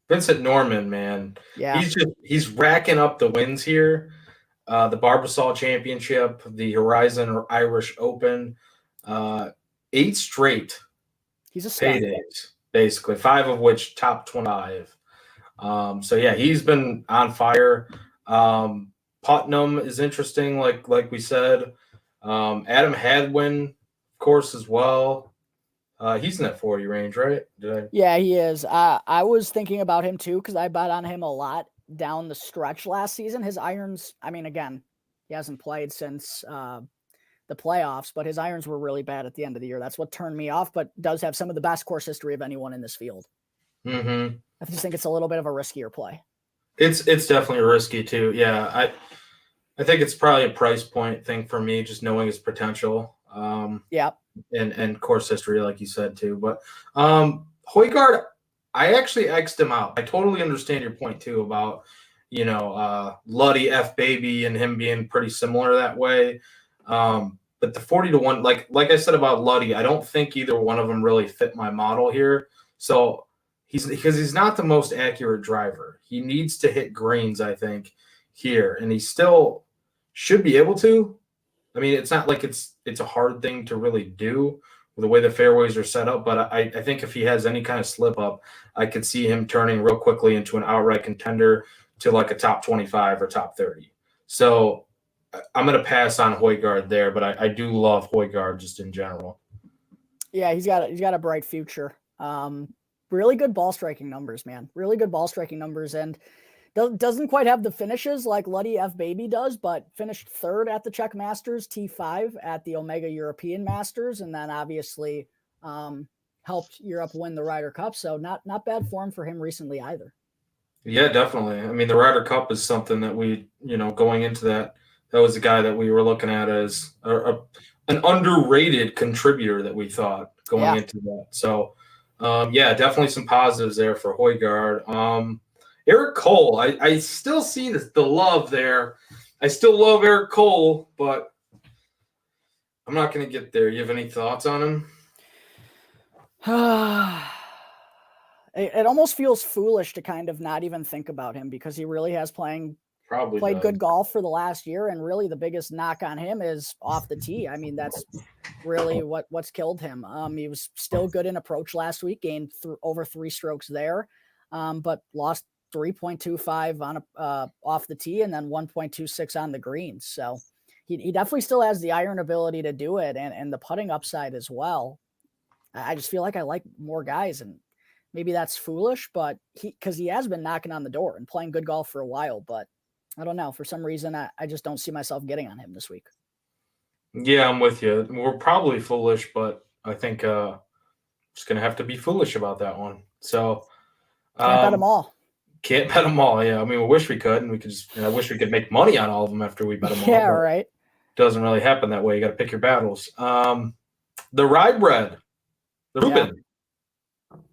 Vincent Norman, man, yeah, he's racking up the wins here. The Barbasol Championship, the Horizon Irish Open, 8 straight he's a stud. paydays, basically, 5 of which top 25. So yeah, he's been on fire. Putnam is interesting, like we said. Adam Hadwin, of course, as well. He's in that 40 range, right? Yeah, he is. I was thinking about him too, because I bet on him a lot down the stretch last season. His irons, I mean, again, he hasn't played since the playoffs, but his irons were really bad at the end of the year. That's what turned me off, but does have some of the best course history of anyone in this field. Mm-hmm. I just think it's a little bit of a riskier play. It's definitely risky too. Yeah, I think it's probably a price point thing for me, just knowing his potential. Yeah. And course history, like you said too. But Højgaard, I actually X'd him out. I totally understand your point too about, Luddy F Baby and him being pretty similar that way. But the 40-1, like I said about Luddy, I don't think either one of them really fit my model here. So he's not the most accurate driver. He needs to hit greens, I think, here, and he still should be able to. I mean, it's not like it's a hard thing to really do with the way the fairways are set up, but I think if he has any kind of slip up, I could see him turning real quickly into an outright contender to like a top 25 or top 30. So I'm going to pass on Højgaard there, but I do love Højgaard just in general. Yeah, he's got a bright future. Really good ball striking numbers, man. Really good ball striking numbers, and doesn't quite have the finishes like Luddy F Baby does, but finished third at the Czech Masters, T5 at the Omega European Masters, and then obviously helped Europe win the Ryder Cup. So not bad form for him recently either. Yeah, definitely. I mean, the Ryder Cup is something that we, going into that was a guy that we were looking at as an underrated contributor that we thought going into that. So, definitely some positives there for Højgaard. Eric Cole, I still see the love there. I still love Eric Cole, but I'm not going to get there. You have any thoughts on him? It almost feels foolish to kind of not even think about him because he really has played good golf for the last year, and really the biggest knock on him is off the tee. I mean, that's really what's killed him. He was still good in approach last week, gained over 3 strokes there, but lost 3.25 on off the tee and then 1.26 on the greens. So he definitely still has the iron ability to do it and the putting upside as well. I just feel like I like more guys, and maybe that's foolish, but because he has been knocking on the door and playing good golf for a while, but I don't know. For some reason, I just don't see myself getting on him this week. Yeah, I'm with you. We're probably foolish, but I think just going to have to be foolish about that one. So can't bet them all. Can't bet them all. Yeah, I mean, we wish we could, and we could just. I wish we could make money on all of them after we bet them all. Yeah, right. Doesn't really happen that way. You got to pick your battles. The Rye Bread, the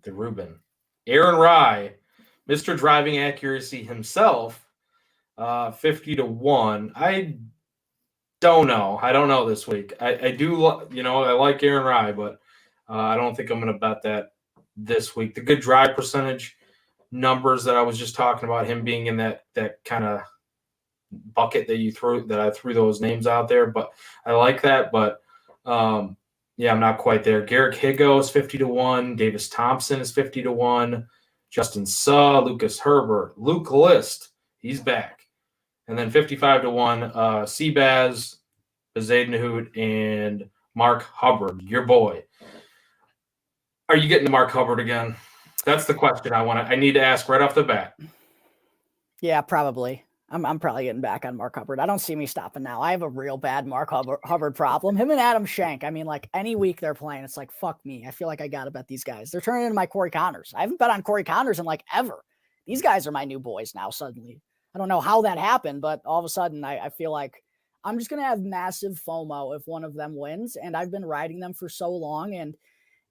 Reuben, Aaron Rye, Mr. Driving Accuracy himself, 50-1. I don't know. I don't know this week. I do. I like Aaron Rye, but I don't think I'm going to bet that this week. The good drive percentage numbers that I was just talking about, him being in that kind of bucket that I threw those names out there, but I like that. But I'm not quite there. Garrick Higo is 50-1. Davis Thompson is 50-1. Justin Suh, Lucas Herbert, Luke List, he's back. And then 55-1, Seabaz, Bezaid Nahoot, and Mark Hubbard, your boy. Are you getting to Mark Hubbard again? That's the question I need to ask right off the bat. Yeah, probably. I'm probably getting back on Mark Hubbard. I don't see me stopping now. I have a real bad Mark Hubbard problem. Him and Adam Schenk. I mean, like any week they're playing, it's like, fuck me. I feel like I got to bet these guys. They're turning into my Corey Connors. I haven't bet on Corey Connors in like ever. These guys are my new boys now suddenly. I don't know how that happened, but all of a sudden I feel like I'm just going to have massive FOMO if one of them wins. And I've been riding them for so long. And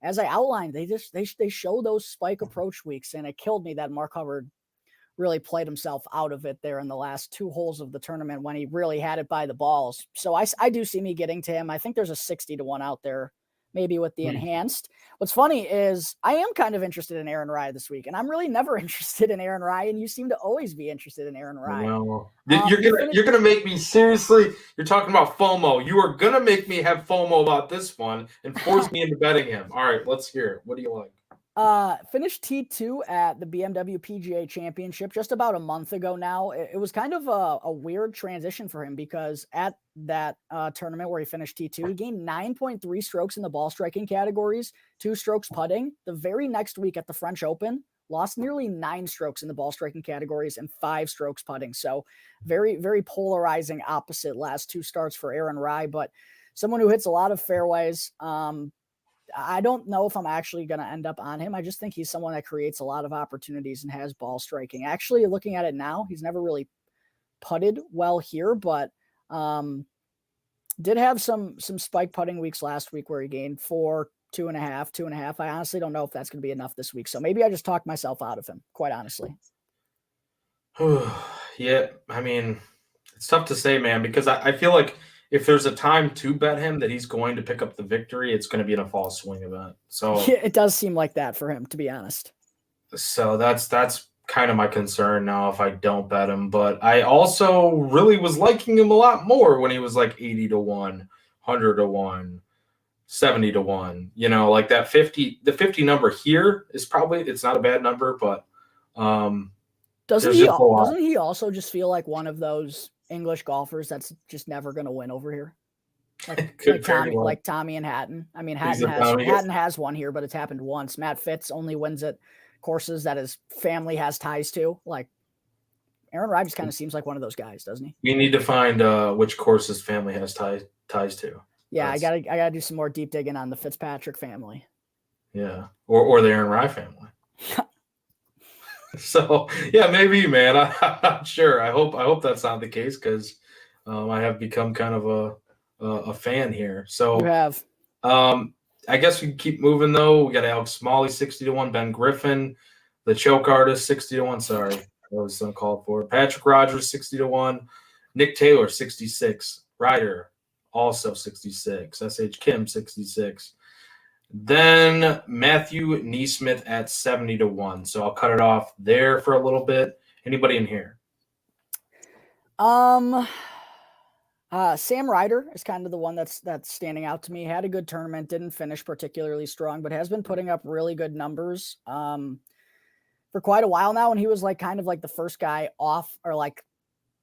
as I outlined, they show those spike approach weeks, and it killed me that Mark Hubbard really played himself out of it there in the last 2 holes of the tournament when he really had it by the balls. So I do see me getting to him. I think there's a 60-1 out there, maybe with the enhanced. What's funny is I am kind of interested in Aaron Rye this week, and I'm really never interested in Aaron Rye, and you seem to always be interested in Aaron Rye. No. You're gonna make me seriously. You're talking about FOMO. You are gonna make me have FOMO about this one and force me into betting him. All right, let's hear it. What do you like? Finished T2 at the BMW PGA Championship just about a month ago now. It was kind of a weird transition for him because at that tournament where he finished T2, he gained 9.3 strokes in the ball striking categories, 2 strokes putting. The very next week at the French Open, lost nearly 9 strokes in the ball striking categories and 5 strokes putting. So very, very polarizing opposite last 2 starts for Aaron Rye, but someone who hits a lot of fairways. I don't know if I'm actually going to end up on him. I just think he's someone that creates a lot of opportunities and has ball striking. Actually, looking at it now, he's never really putted well here, but did have some spike putting weeks last week where he gained 4, 2.5. I honestly don't know if that's going to be enough this week. So maybe I just talked myself out of him, quite honestly. Yeah, I mean, it's tough to say, man, because I feel like if there's a time to bet him that he's going to pick up the victory, it's going to be in a fall swing event. So yeah, it does seem like that for him, to be honest. So that's kind of my concern now if I don't bet him. But I also really was liking him a lot more when he was like 80 to 1, 100 to 1, 70 to 1. You know, like that 50, the 50 number here is probably, it's not a bad number, but doesn't there's just a lot. he also just feel like one of those English golfers that's just never going to win over here? Like Tommy and Hatton. I mean, Hatton has one here, but it's happened once. Matt Fitz only wins at courses that his family has ties to. Like Aaron Rai just kind of seems like one of those guys, doesn't he? We need to find which course his family has ties to. Yeah, I gotta do some more deep digging on the Fitzpatrick family. Yeah, or the Aaron Rai family. So yeah, maybe, man. I'm not sure. I hope that's not the case because I have become kind of a fan here. So you have. I guess we can keep moving though. We got Alex Smalley 60 to 1, Ben Griffin, the choke artist 60 to 1. Sorry, that was uncalled for. Patrick Rogers 60 to 1, Nick Taylor 66, Ryder also 66, SH Kim 66. Then Matthew Neesmith at 70 to 1. So I'll cut it off there for a little bit. Anybody in here? Sam Ryder is kind of the one that's standing out to me. Had a good tournament, didn't finish particularly strong, but has been putting up really good numbers for quite a while now. And he was like kind of like the first guy off, or like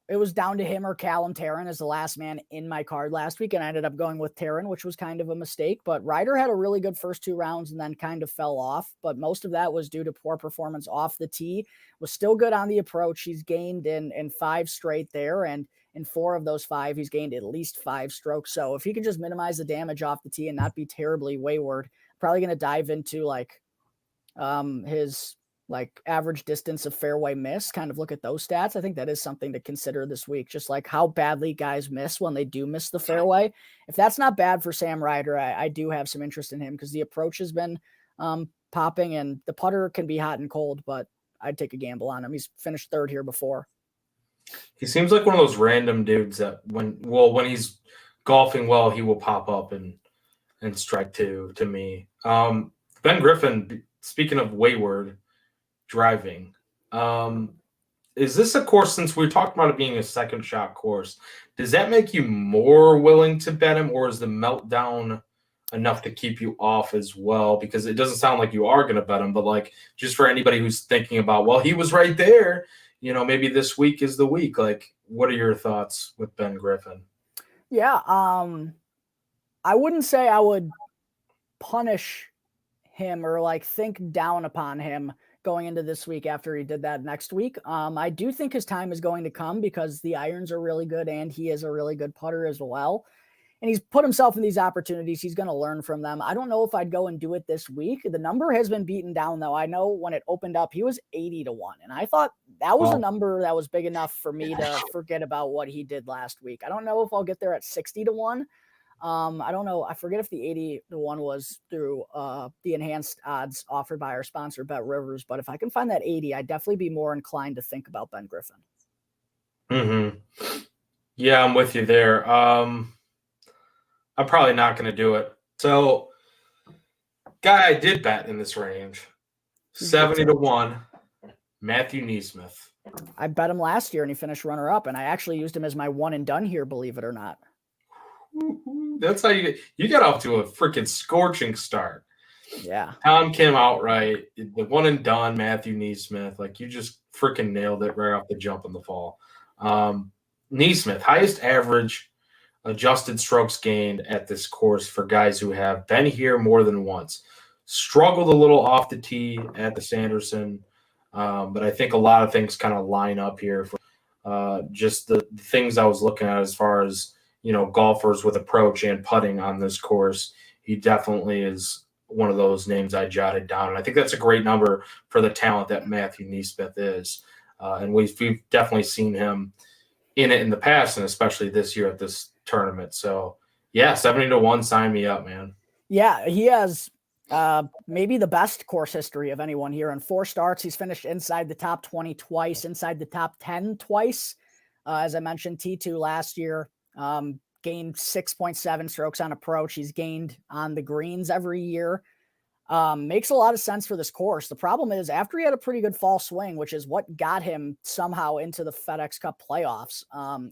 it was down to him or Callum Tarrant as the last man in my card last week. And I ended up going with Tarrant, which was kind of a mistake. But Ryder had a really good first 2 rounds and then kind of fell off. But most of that was due to poor performance off the tee. Was still good on the approach. He's gained in 5 straight there. And in 4 of those 5, he's gained at least 5 strokes. So if he can just minimize the damage off the tee and not be terribly wayward, probably going to dive into like his like average distance of fairway miss, kind of look at those stats. I think that is something to consider this week, just like how badly guys miss when they do miss the fairway. If that's not bad for Sam Ryder, I do have some interest in him because the approach has been popping and the putter can be hot and cold, but I'd take a gamble on him. He's finished 3rd here before. He seems like one of those random dudes that when he's golfing well, he will pop up and strike to me. Ben Griffin, speaking of wayward driving, is this a course, since we talked about it being a second shot course, does that make you more willing to bet him, or is the meltdown enough to keep you off as well? Because it doesn't sound like you are going to bet him, but like just for anybody who's thinking about, well, he was right there, you know, maybe this week is the week. Like, what are your thoughts with Ben Griffin? Yeah, I wouldn't say I would punish him or like think down upon him going into this week after he did that next week. I do think his time is going to come because the irons are really good and he is a really good putter as well. And he's put himself in these opportunities. He's going to learn from them. I don't know if I'd go and do it this week. The number has been beaten down, though. I know when it opened up, he was 80 to 1. And I thought that was a number that was big enough for me to forget about what he did last week. I don't know if I'll get there at 60 to 1. I don't know. I forget if the 80 to 1 was through the enhanced odds offered by our sponsor, Bet Rivers. But if I can find that 80, I'd definitely be more inclined to think about Ben Griffin. Mm-hmm. Yeah, I'm with you there. I'm probably not going to do it. So, guy I did bet in this range, 70 to 1, Matthew Neesmith. I bet him last year and he finished runner-up, and I actually used him as my one and done here, believe it or not. That's how you got off to a freaking scorching start. Yeah. Tom Kim outright, the one and done Matthew Neesmith. Like, you just freaking nailed it right off the jump in the fall. Neesmith, highest average adjusted strokes gained at this course for guys who have been here more than once. Struggled a little off the tee at the Sanderson, but I think a lot of things kind of line up here for just the things I was looking at as far as, you know, golfers with approach and putting on this course. He definitely is one of those names I jotted down, and I think that's a great number for the talent that Matthew Neesmith is. And we've definitely seen him in it in the past, and especially this year at this tournament. So yeah, 70 to 1, sign me up, man. Yeah, he has Maybe the best course history of anyone here. In 4 starts, he's finished inside the top 20 twice, inside the top 10 twice. As I mentioned, T2 last year, gained 6.7 strokes on approach. He's gained on the greens every year. Makes a lot of sense for this course. The problem is, after he had a pretty good fall swing, which is what got him somehow into the FedEx Cup playoffs,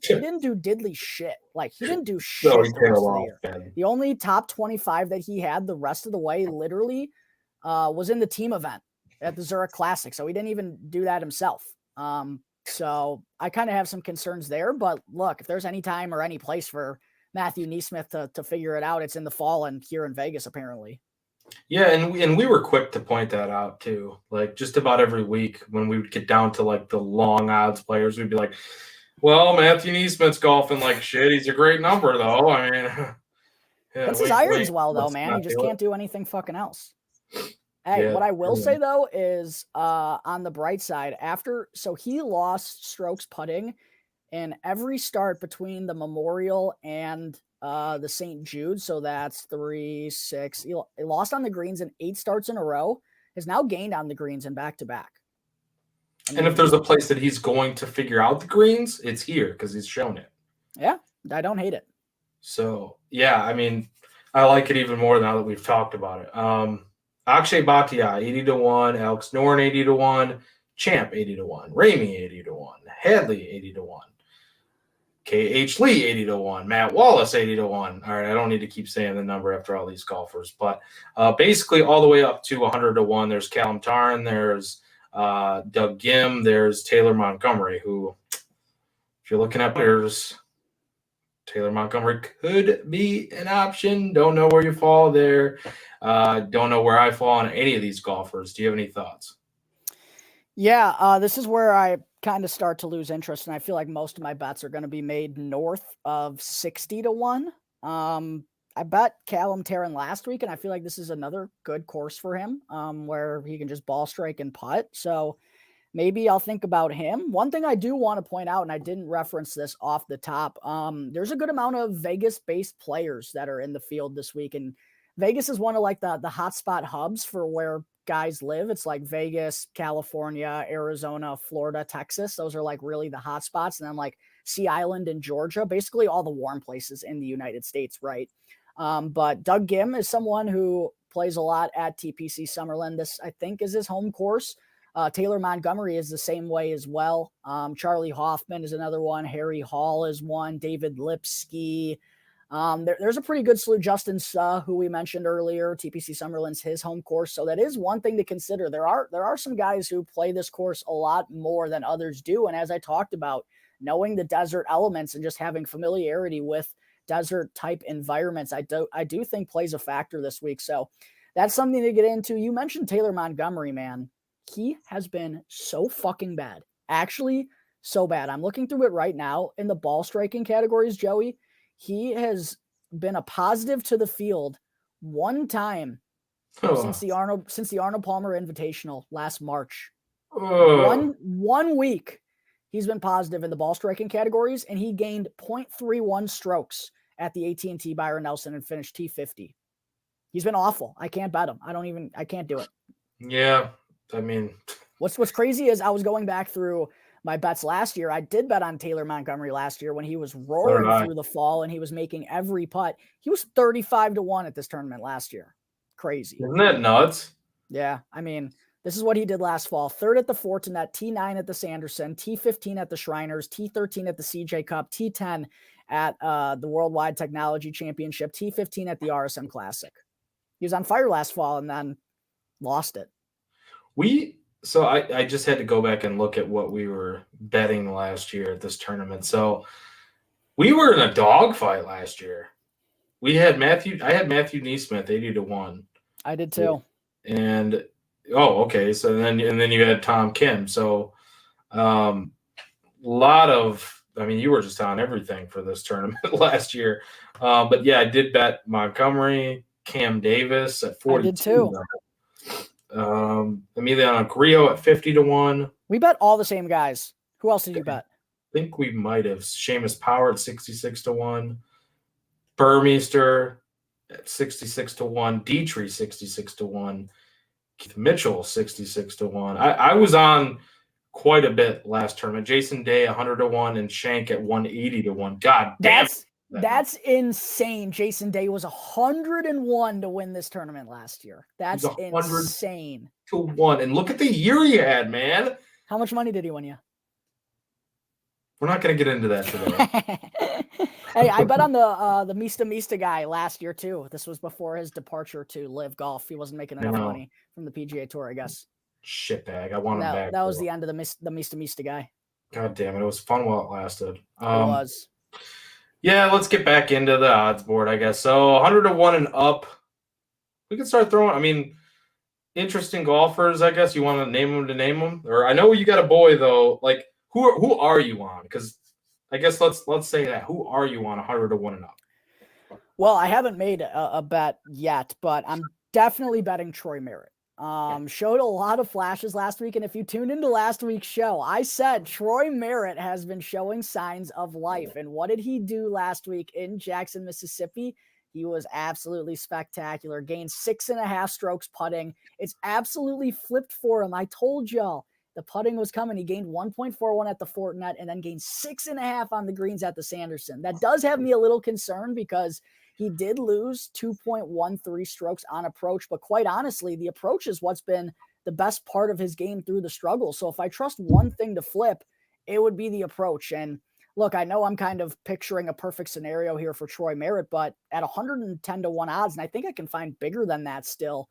he didn't do diddly shit. Like, he didn't do shit the rest of the year. Man. The only top 25 that he had the rest of the way literally was in the team event at the Zurich Classic. So he didn't even do that himself. So I kind of have some concerns there. But look, if there's any time or any place for Matthew NeSmith to figure it out, it's in the fall and here in Vegas, apparently. Yeah, and we were quick to point that out too. Like, just about every week when we would get down to like the long odds players, we'd be like, "Well, Matthew NeSmith's golfing like shit. He's a great number, though. I mean, yeah, his irons well, though, man. He just can't do anything fucking else." Hey, what I will say though is, on the bright side, so he lost strokes putting in every start between the Memorial and the St. Jude. So that's 3, 6. He lost on the greens in 8 starts in a row, has now gained on the greens in back-to-back. And if there's a place that he's going to figure out the greens, it's here because he's shown it. Yeah, I don't hate it. So, yeah, I mean, I like it even more now that we've talked about it. Akshay Bhatia, 80-1. Alex Noren, 80-1. Champ, 80-1. Ramey, 80-1. Hadley, 80-1. K.H. Lee, 80-1. Matt Wallace, 80-1. All right, I don't need to keep saying the number after all these golfers, but basically all the way up to 100-1. There's Callum Tarn, there's Doug Gim, there's Taylor Montgomery, who, if you're looking at players, Taylor Montgomery could be an option. Don't know where you fall there. Don't know where I fall on any of these golfers. Do you have any thoughts? Yeah, this is where I kind of start to lose interest, and I feel like most of my bets are going to be made north of 60-1. I bet Callum Tarrant last week, and I feel like this is another good course for him, where he can just ball strike and putt. So maybe I'll think about him. One thing I do want to point out, and I didn't reference this off the top, there's a good amount of Vegas-based players that are in the field this week, and Vegas is one of like the hotspot hubs for where guys live. It's like Vegas, California, Arizona, Florida, Texas. Those are like really the hot spots. And then like Sea Island and Georgia, basically all the warm places in the United States, right? But Doug Gim is someone who plays a lot at TPC Summerlin. This, I think, is his home course. Taylor Montgomery is the same way as well. Charlie Hoffman is another one. Harry Hall is one. David Lipsky. There's a pretty good slew. Justin Suh, who we mentioned earlier, TPC Summerlin's his home course. So that is one thing to consider. There are some guys who play this course a lot more than others do. And as I talked about, knowing the desert elements and just having familiarity with desert type environments, I do think plays a factor this week. So that's something to get into. You mentioned Taylor Montgomery, man. He has been so fucking bad. Actually, so bad. I'm looking through it right now in the ball striking categories, Joey. He has been a positive to the field one time since the Arnold Palmer Invitational last March. One week he's been positive in the ball striking categories, and he gained 0.31 strokes at the AT&T Byron Nelson and finished T50. He's been awful. I can't bet him. I can't do it. Yeah, I mean, what's crazy is I was going back through my bets last year. I did bet on Taylor Montgomery last year when he was roaring through the fall and he was making every putt. He was 35-1 at this tournament last year. Crazy. Isn't that nuts? Yeah. I mean, this is what he did last fall. 3rd at the Fortinet, T9 at the Sanderson, T15 at the Shriners, T13 at the CJ Cup, T10 at the Worldwide Technology Championship, T15 at the RSM Classic. He was on fire last fall and then lost it. So I just had to go back and look at what we were betting last year at this tournament. So we were in a dogfight last year. I had Matthew NeSmith 80-1. I did too. And okay. So then you had Tom Kim. So lot of, I mean, you were just on everything for this tournament last year. But yeah, I did bet Montgomery, Cam Davis at 42. I did too. Emiliano Grillo at 50-1. We bet all the same guys. Who else did you bet? I think we might have Seamus Power at 66-1. Burmeister, at 66 to 1, Dietrich 66 to 1, Keith Mitchell 66 to 1. I was on quite a bit last tournament. Jason Day 100 to 1 and Shank at 180 to 1. God damn. That's insane. Jason Day was 101 to win this tournament last year. That's insane. To 1. And look at the year you had, man. How much money did he win you? We're not going to get into that today. Hey, I bet on the Mista guy last year too. This was before his departure to Live Golf. He wasn't making enough money from the PGA Tour, I guess. Shitbag. I want him back. That was the end of the Mista guy. God damn it. It was fun while it lasted. It was. Yeah, let's get back into the odds board, I guess. So 100 to 1 and up. We can start throwing, I mean, interesting golfers, I guess. You want to name them? Or I know you got a boy, though. Like, who are you on? Because I guess let's say that. Who are you on 100 to 1 and up? Well, I haven't made a bet yet, but I'm definitely betting Troy Merritt. Showed a lot of flashes last week, and if you tuned into last week's show, I said Troy Merritt has been showing signs of life. And what did he do last week in Jackson, Mississippi? He was absolutely spectacular. Gained 6.5 strokes putting. It's absolutely flipped for him. I told y'all the putting was coming. He gained 1.41 at the Fortinet and then gained 6.5 on the greens at the Sanderson. That does have me a little concerned because he did lose 2.13 strokes on approach, but quite honestly, the approach is what's been the best part of his game through the struggle. So if I trust one thing to flip, it would be the approach. And look, I know I'm kind of picturing a perfect scenario here for Troy Merritt, but at 110 to 1 odds, and I think I can find bigger than that still,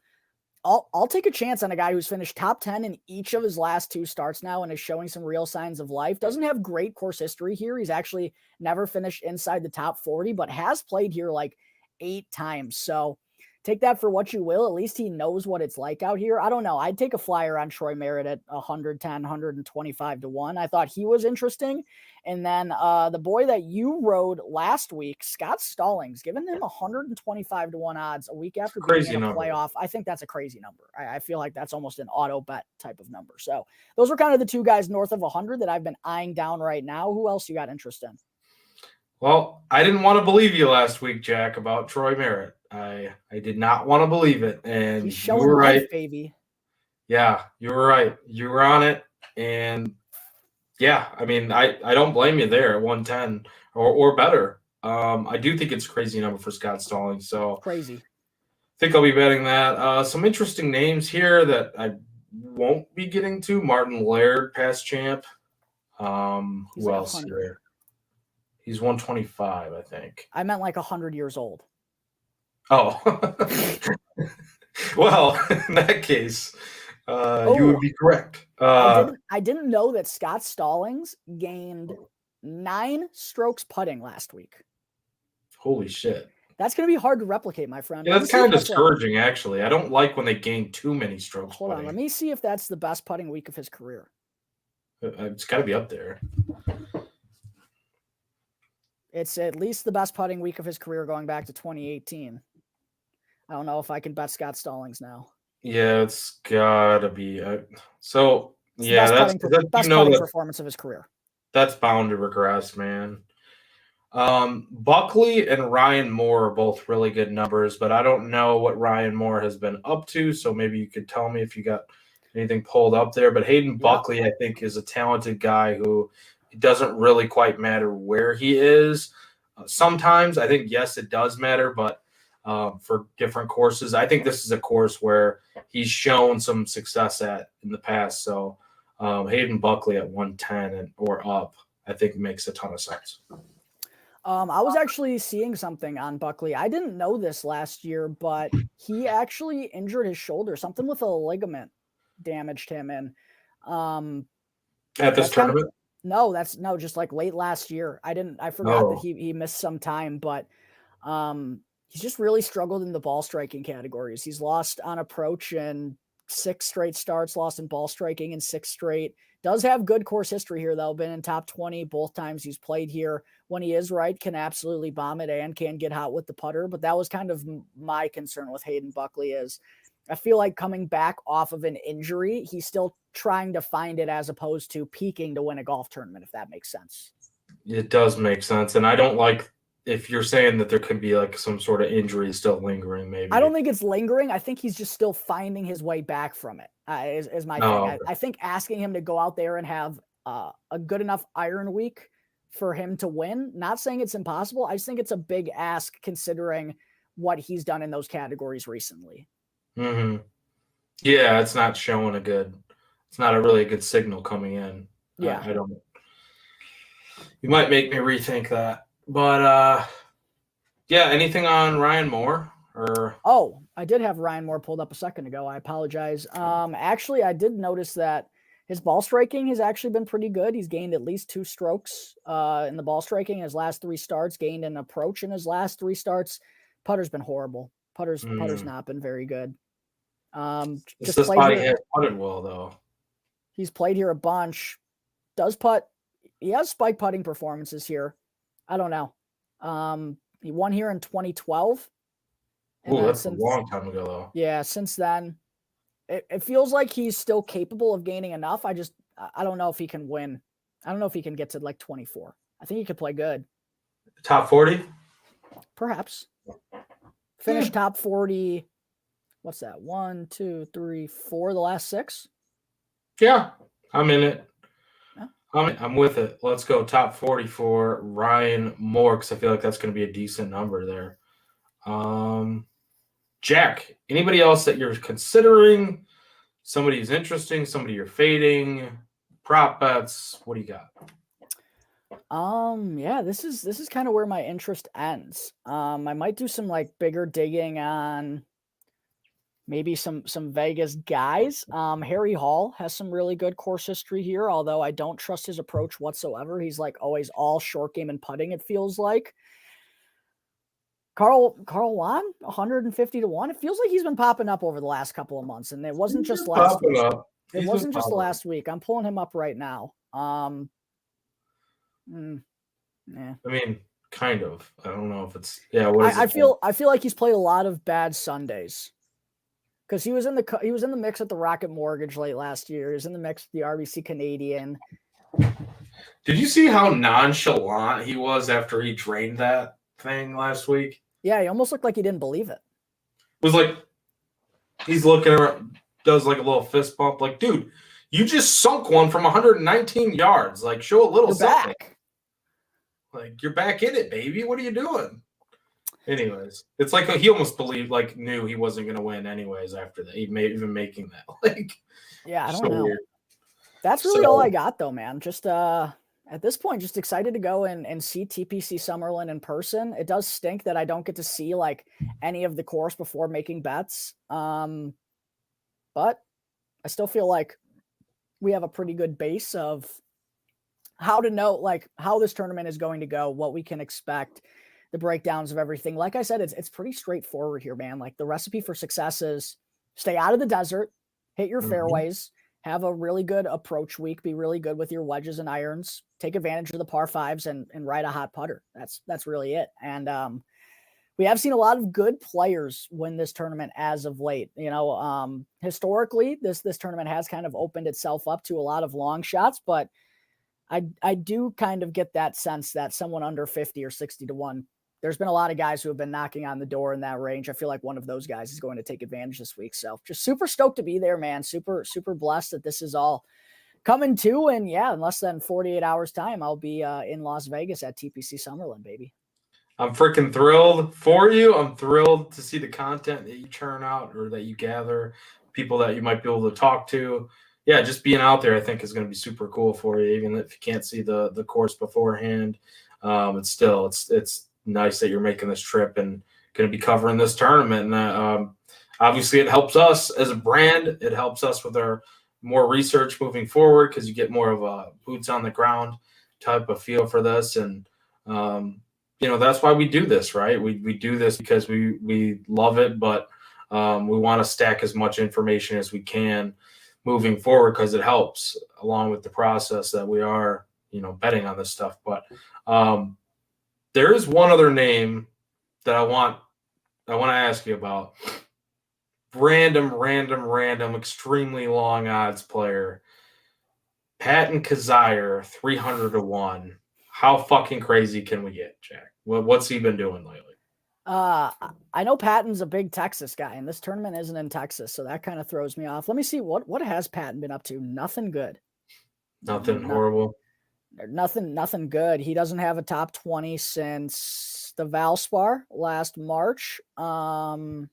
I'll take a chance on a guy who's finished top 10 in each of his last 2 starts now and is showing some real signs of life. Doesn't have great course history here. He's actually never finished inside the top 40, but has played here like 8 times. So take that for what you will. At least he knows what it's like out here. I don't know. I'd take a flyer on Troy Merritt at 110, 125 to 1. I thought he was interesting. And then the boy that you rode last week, Scott Stallings, giving him 125 to 1 odds a week after being in a playoff. I think that's a crazy number. I feel like that's almost an auto bet type of number. So those are kind of the 2 guys north of 100 that I've been eyeing down right now. Who else you got interest in? Well, I didn't want to believe you last week, Jack, about Troy Merritt. I did not want to believe it, and he's showing you were life, right, baby. Yeah, you were right. You were on it, and yeah, I mean, I don't blame you there at 110 or better. I do think it's a crazy number for Scott Stallings. So crazy. I think I'll be betting that. Some interesting names here that I won't be getting to. Martin Laird, past champ. Who else here? He's 125, I think. I meant like 100 years old. Oh. Well, in that case, you would be correct. I didn't know that Scott Stallings gained 9 strokes putting last week. Holy shit. That's going to be hard to replicate, my friend. Yeah, that's kind of discouraging, actually. I don't like when they gain too many strokes Hold putting. on, let me see if that's the best putting week of his career. It's got to be up there. It's at least the best putting week of his career going back to 2018. I don't know if I can bet Scott Stallings now. Yeah, it's got to be. So, it's yeah, that's best putting performance of his career. That's bound to regress, man. Buckley and Ryan Moore are both really good numbers, but I don't know what Ryan Moore has been up to, so maybe you could tell me if you got anything pulled up there. But Hayden Buckley, I think, is a talented guy who it doesn't really quite matter where he is. Sometimes I think, yes, it does matter, but for different courses, I think this is a course where he's shown some success at in the past. So Hayden Buckley at 110 or up, I think makes a ton of sense. I was actually seeing something on Buckley. I didn't know this last year, but he actually injured his shoulder. Something with a ligament damaged him. And at this tournament? No, just like late last year. I forgot that he missed some time, but he's just really struggled in the ball striking categories. He's lost on approach in 6 straight starts, lost in ball striking in 6 straight. Does have good course history here, though. Been in top 20 both times he's played here. When he is right, can absolutely bomb it and can get hot with the putter. But that was kind of my concern with Hayden Buckley is I feel like coming back off of an injury, he's still trying to find it as opposed to peaking to win a golf tournament, if that makes sense. It does make sense. And I don't like if you're saying that there could be like some sort of injury still lingering, maybe. I don't think it's lingering. I think he's just still finding his way back from it, is my thing. Okay. I think asking him to go out there and have a good enough iron week for him to win, not saying it's impossible. I just think it's a big ask considering what he's done in those categories recently. Mm-hmm. Yeah, it's not showing it's not a really good signal coming in. Yeah. I don't. You might make me rethink that. But yeah, anything on Ryan Moore? Oh, I did have Ryan Moore pulled up a second ago. I apologize. Actually, I did notice that his ball striking has actually been pretty good. He's gained at least 2 strokes in the ball striking in his last 3 starts, gained an approach in his last 3 starts. Putter's been horrible. Putter's not been very good. Just this body has putted well, though. He's played here a bunch. Does putt. He has spike putting performances here. I don't know. He won here in 2012. Oh, that's a long time ago, though. Yeah, since then, it feels like he's still capable of gaining enough. I don't know if he can win. I don't know if he can get to like 24. I think he could play good. Top 40? Perhaps. Finish top 40. What's that? 1, 2, 3, 4, the last 6? Yeah, I'm in it. Yeah. I'm with it. Let's go top 40 for Ryan Moore, because I feel like that's going to be a decent number there. Jack, anybody else that you're considering? Somebody who's interesting, somebody you're fading, prop bets? What do you got? Yeah, this is kind of where my interest ends. I might do some like bigger digging on maybe some Vegas guys. Harry Hall has some really good course history here, although I don't trust his approach whatsoever. He's like always all short game and putting, it feels like. Carl Juan, 150 to 1. It feels like he's been popping up over the last couple of months, and it wasn't just last week. It wasn't just the last week. I'm pulling him up right now. Yeah. I mean, kind of. I don't know if it's I feel like he's played a lot of bad Sundays. Because he was in the mix at the Rocket Mortgage late last year. He was in the mix with the RBC Canadian. Did you see how nonchalant he was after he drained that thing last week? Yeah, he almost looked like he didn't believe it. It was like he's looking around, does like a little fist bump. Like, dude, you just sunk one from 119 yards. Like, show a little something. Back. Like, you're back in it, baby. What are you doing? Anyways, it's like he almost knew he wasn't going to win anyways after that. Even making that. Like, yeah, I don't know. Weird. That's really all I got, though, man. Just at this point, just excited to go and see TPC Summerlin in person. It does stink that I don't get to see like any of the course before making bets. But I still feel like we have a pretty good base of how to know like how this tournament is going to go, what we can expect, the breakdowns of everything. Like I said, it's pretty straightforward here, man. Like the recipe for success is stay out of the desert, hit your fairways, have a really good approach week, be really good with your wedges and irons, take advantage of the par fives and ride a hot putter. That's really it. And we have seen a lot of good players win this tournament as of late. You know, historically, this tournament has kind of opened itself up to a lot of long shots, but I do kind of get that sense that someone under 50 or 60 to 1, there's been a lot of guys who have been knocking on the door in that range. I feel like one of those guys is going to take advantage this week. So just super stoked to be there, man. Super, super blessed that this is all coming to. And yeah, in less than 48 hours time, I'll be in Las Vegas at TPC Summerlin, baby. I'm freaking thrilled for you. I'm thrilled to see the content that you churn out or that you gather, people that you might be able to talk to. Yeah, just being out there, I think, is going to be super cool for you. Even if you can't see the course beforehand, it's nice that you're making this trip and going to be covering this tournament. And obviously, it helps us as a brand. It helps us with our more research moving forward because you get more of a boots on the ground type of feel for this. And that's why we do this, right? We do this because we love it, but we want to stack as much information as we can moving forward because it helps along with the process that we are, betting on this stuff. But there is one other name that I want to ask you about. Random, extremely long odds player. Patton Kazire, 300 to 1. How fucking crazy can we get, Jack? What's he been doing lately? I know Patton's a big Texas guy, and this tournament isn't in Texas, so that kind of throws me off. Let me see what has Patton been up to. Nothing good. Nothing horrible. Nothing good. He doesn't have a top 20 since the Valspar last March. Yeesh.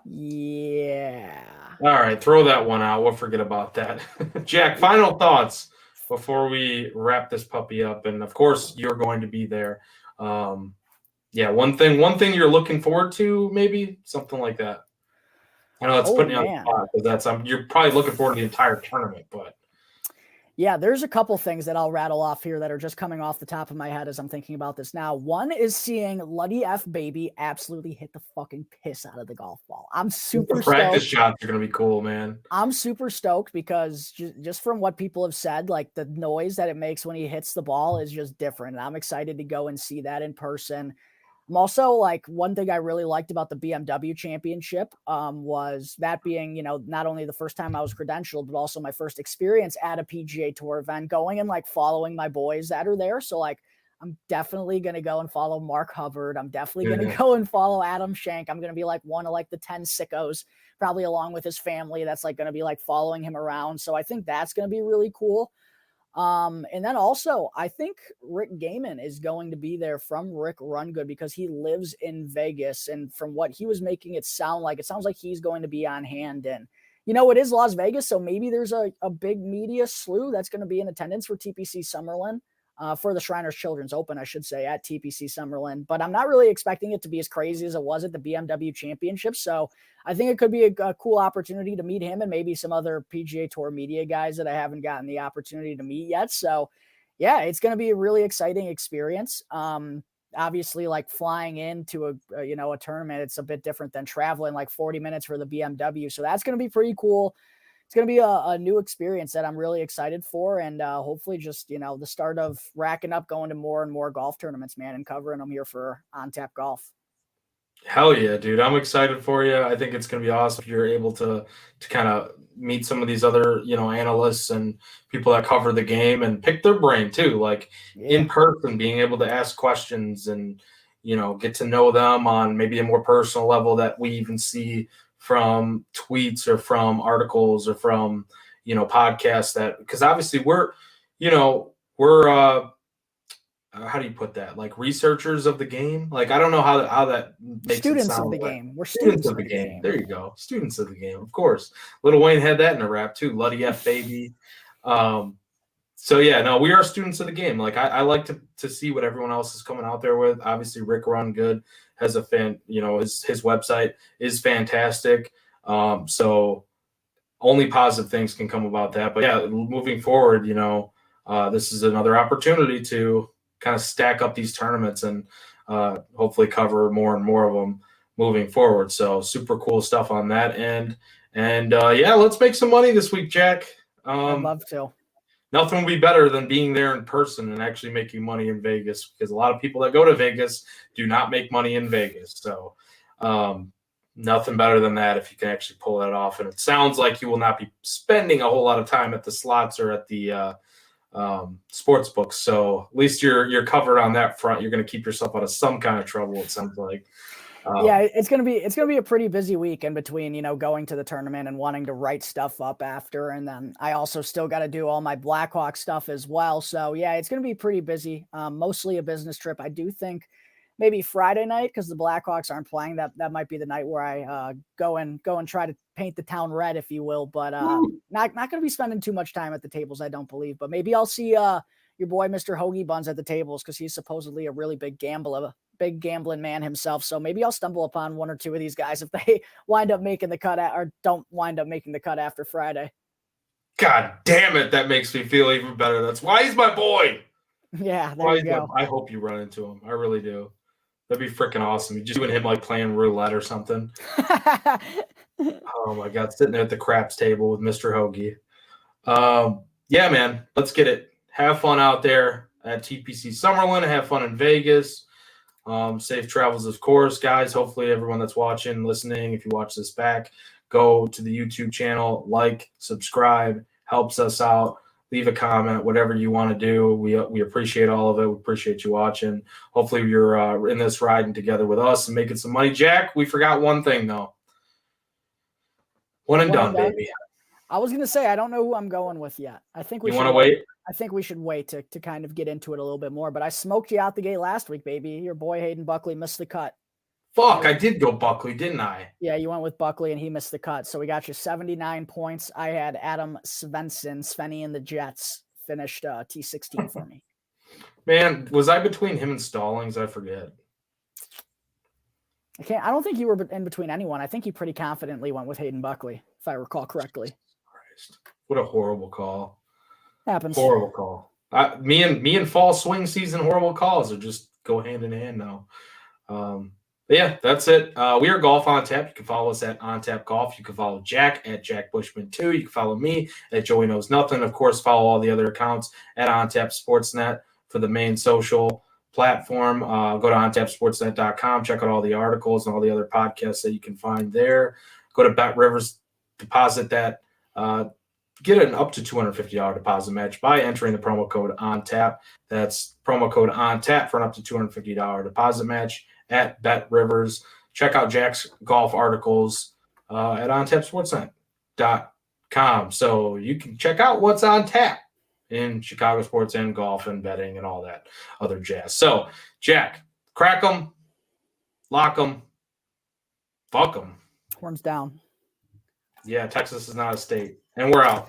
Yeah. All right, throw that one out. We'll forget about that. Jack, final thoughts before we wrap this puppy up. And of course, you're going to be there. Yeah, one thing you're looking forward to, maybe something like that. I know that's putting you on the spot because you're probably looking forward to the entire tournament, but yeah, there's a couple things that I'll rattle off here that are just coming off the top of my head as I'm thinking about this now. One is seeing Luddy F Baby absolutely hit the fucking piss out of the golf ball. I'm super the practice shots are gonna be cool, man. I'm super stoked because just from what people have said, like the noise that it makes when he hits the ball is just different. And I'm excited to go and see that in person. I'm also like, one thing I really liked about the BMW championship was that being, not only the first time I was credentialed, but also my first experience at a PGA Tour event, going and like following my boys that are there. So like, I'm definitely going to go and follow Mark Hubbard. I'm definitely going to go and follow Adam Shank. I'm going to be like one of like the 10 sickos, probably along with his family. That's like going to be like following him around. So I think that's going to be really cool. And then also I think Rick Gaiman is going to be there from Rick Run Good because he lives in Vegas. And from what he was making it sounds like he's going to be on hand. And, it is Las Vegas. So maybe there's a big media slew that's going to be in attendance for TPC Summerlin, for the Shriners Children's Open, I should say, at TPC Summerlin. But I'm not really expecting it to be as crazy as it was at the BMW Championship. So I think it could be a cool opportunity to meet him and maybe some other PGA Tour media guys that I haven't gotten the opportunity to meet yet. So yeah, it's going to be a really exciting experience. Obviously, like flying into a tournament, it's a bit different than traveling like 40 minutes for the BMW. So that's going to be pretty cool. It's going to be a new experience that I'm really excited for. And hopefully just, the start of racking up, going to more and more golf tournaments, man, and covering them here for On Tap Golf. Hell yeah, dude. I'm excited for you. I think it's going to be awesome if you're able to kind of meet some of these other, analysts and people that cover the game and pick their brain too, like in person, being able to ask questions and, get to know them on maybe a more personal level that we even see from tweets or from articles or from, podcasts that, because obviously we're how do you put that? Like researchers of the game? Like, I don't know how that makes students it sound. Of the like. game. We're Students of the game. There you go. Students of the game. Of course. Lil Wayne had that in a rap too. Luddy F Baby. So yeah, no, we are students of the game. Like I like to see what everyone else is coming out there with. Obviously, Rick Run Good has a his website is fantastic. So only positive things can come about that. But yeah, moving forward, this is another opportunity to kind of stack up these tournaments and hopefully cover more and more of them moving forward. So super cool stuff on that end. And yeah, let's make some money this week, Jack. I'd love to. Nothing would be better than being there in person and actually making money in Vegas, because a lot of people that go to Vegas do not make money in Vegas. So nothing better than that if you can actually pull that off. And it sounds like you will not be spending a whole lot of time at the slots or at the sports books. So at least you're covered on that front. You're going to keep yourself out of some kind of trouble, it sounds like. Yeah, it's gonna be a pretty busy week in between, going to the tournament and wanting to write stuff up after, and then I also still got to do all my Blackhawk stuff as well. So yeah, it's gonna be pretty busy. Mostly a business trip. I do think maybe Friday night, because the Blackhawks aren't playing, that might be the night where I go and try to paint the town red, if you will. But not gonna be spending too much time at the tables, I don't believe. But maybe I'll see your boy Mr. Hoagie Buns at the tables, because he's supposedly a really big gambling man himself. So maybe I'll stumble upon one or two of these guys if they wind up making the cut or don't wind up making the cut after Friday. God damn it. That makes me feel even better. That's why he's my boy. Yeah. There you go. I hope you run into him. I really do. That'd be freaking awesome. You just doing him like playing roulette or something. Oh my God. Sitting there at the craps table with Mr. Hoagie. Yeah, man, let's get it. Have fun out there at TPC Summerlin. Have fun in Vegas. Safe travels, of course, guys. Hopefully everyone that's watching, listening, if you watch this back, go to the YouTube channel, like, subscribe, helps us out. leave a comment, whatever you want to do. We appreciate all of it. We appreciate you watching. Hopefully you're in this riding together with us and making some money. Jack, we forgot one thing though. One and done, baby. I was gonna say I don't know who I'm going with yet. I think we want to wait. I think we should wait to kind of get into it a little bit more. But I smoked you out the gate last week, baby. Your boy Hayden Buckley missed the cut. Fuck, I did go Buckley, didn't I? Yeah, you went with Buckley and he missed the cut. So we got you 79 points. I had Adam Svensson, Svenny and the Jets finished T16 for me. Man, was I between him and Stallings? I forget. I don't think you were in between anyone. I think you pretty confidently went with Hayden Buckley, if I recall correctly. Christ. What a horrible call. Happens. Horrible call. Me and fall swing season horrible calls are just go hand in hand now. Yeah, that's it. We are Golf on Tap. You can follow us at On Tap Golf. You can follow Jack at Jack Bushman 2. You can follow me at Joey Knows Nothing. Of course, follow all the other accounts at On Tap Sportsnet for the main social platform. Go to ontapsportsnet.com. Check out all the articles and all the other podcasts that you can find there. Go to Bet Rivers, deposit that. Get an up to $250 deposit match by entering the promo code ONTAP. That's promo code ONTAP for an up to $250 deposit match at Bet Rivers. Check out Jack's golf articles at ontapsportsnet.com. So you can check out what's on tap in Chicago sports and golf and betting and all that other jazz. So, Jack, crack them, lock them, fuck them. Horns down. Yeah, Texas is not a state. And we're out.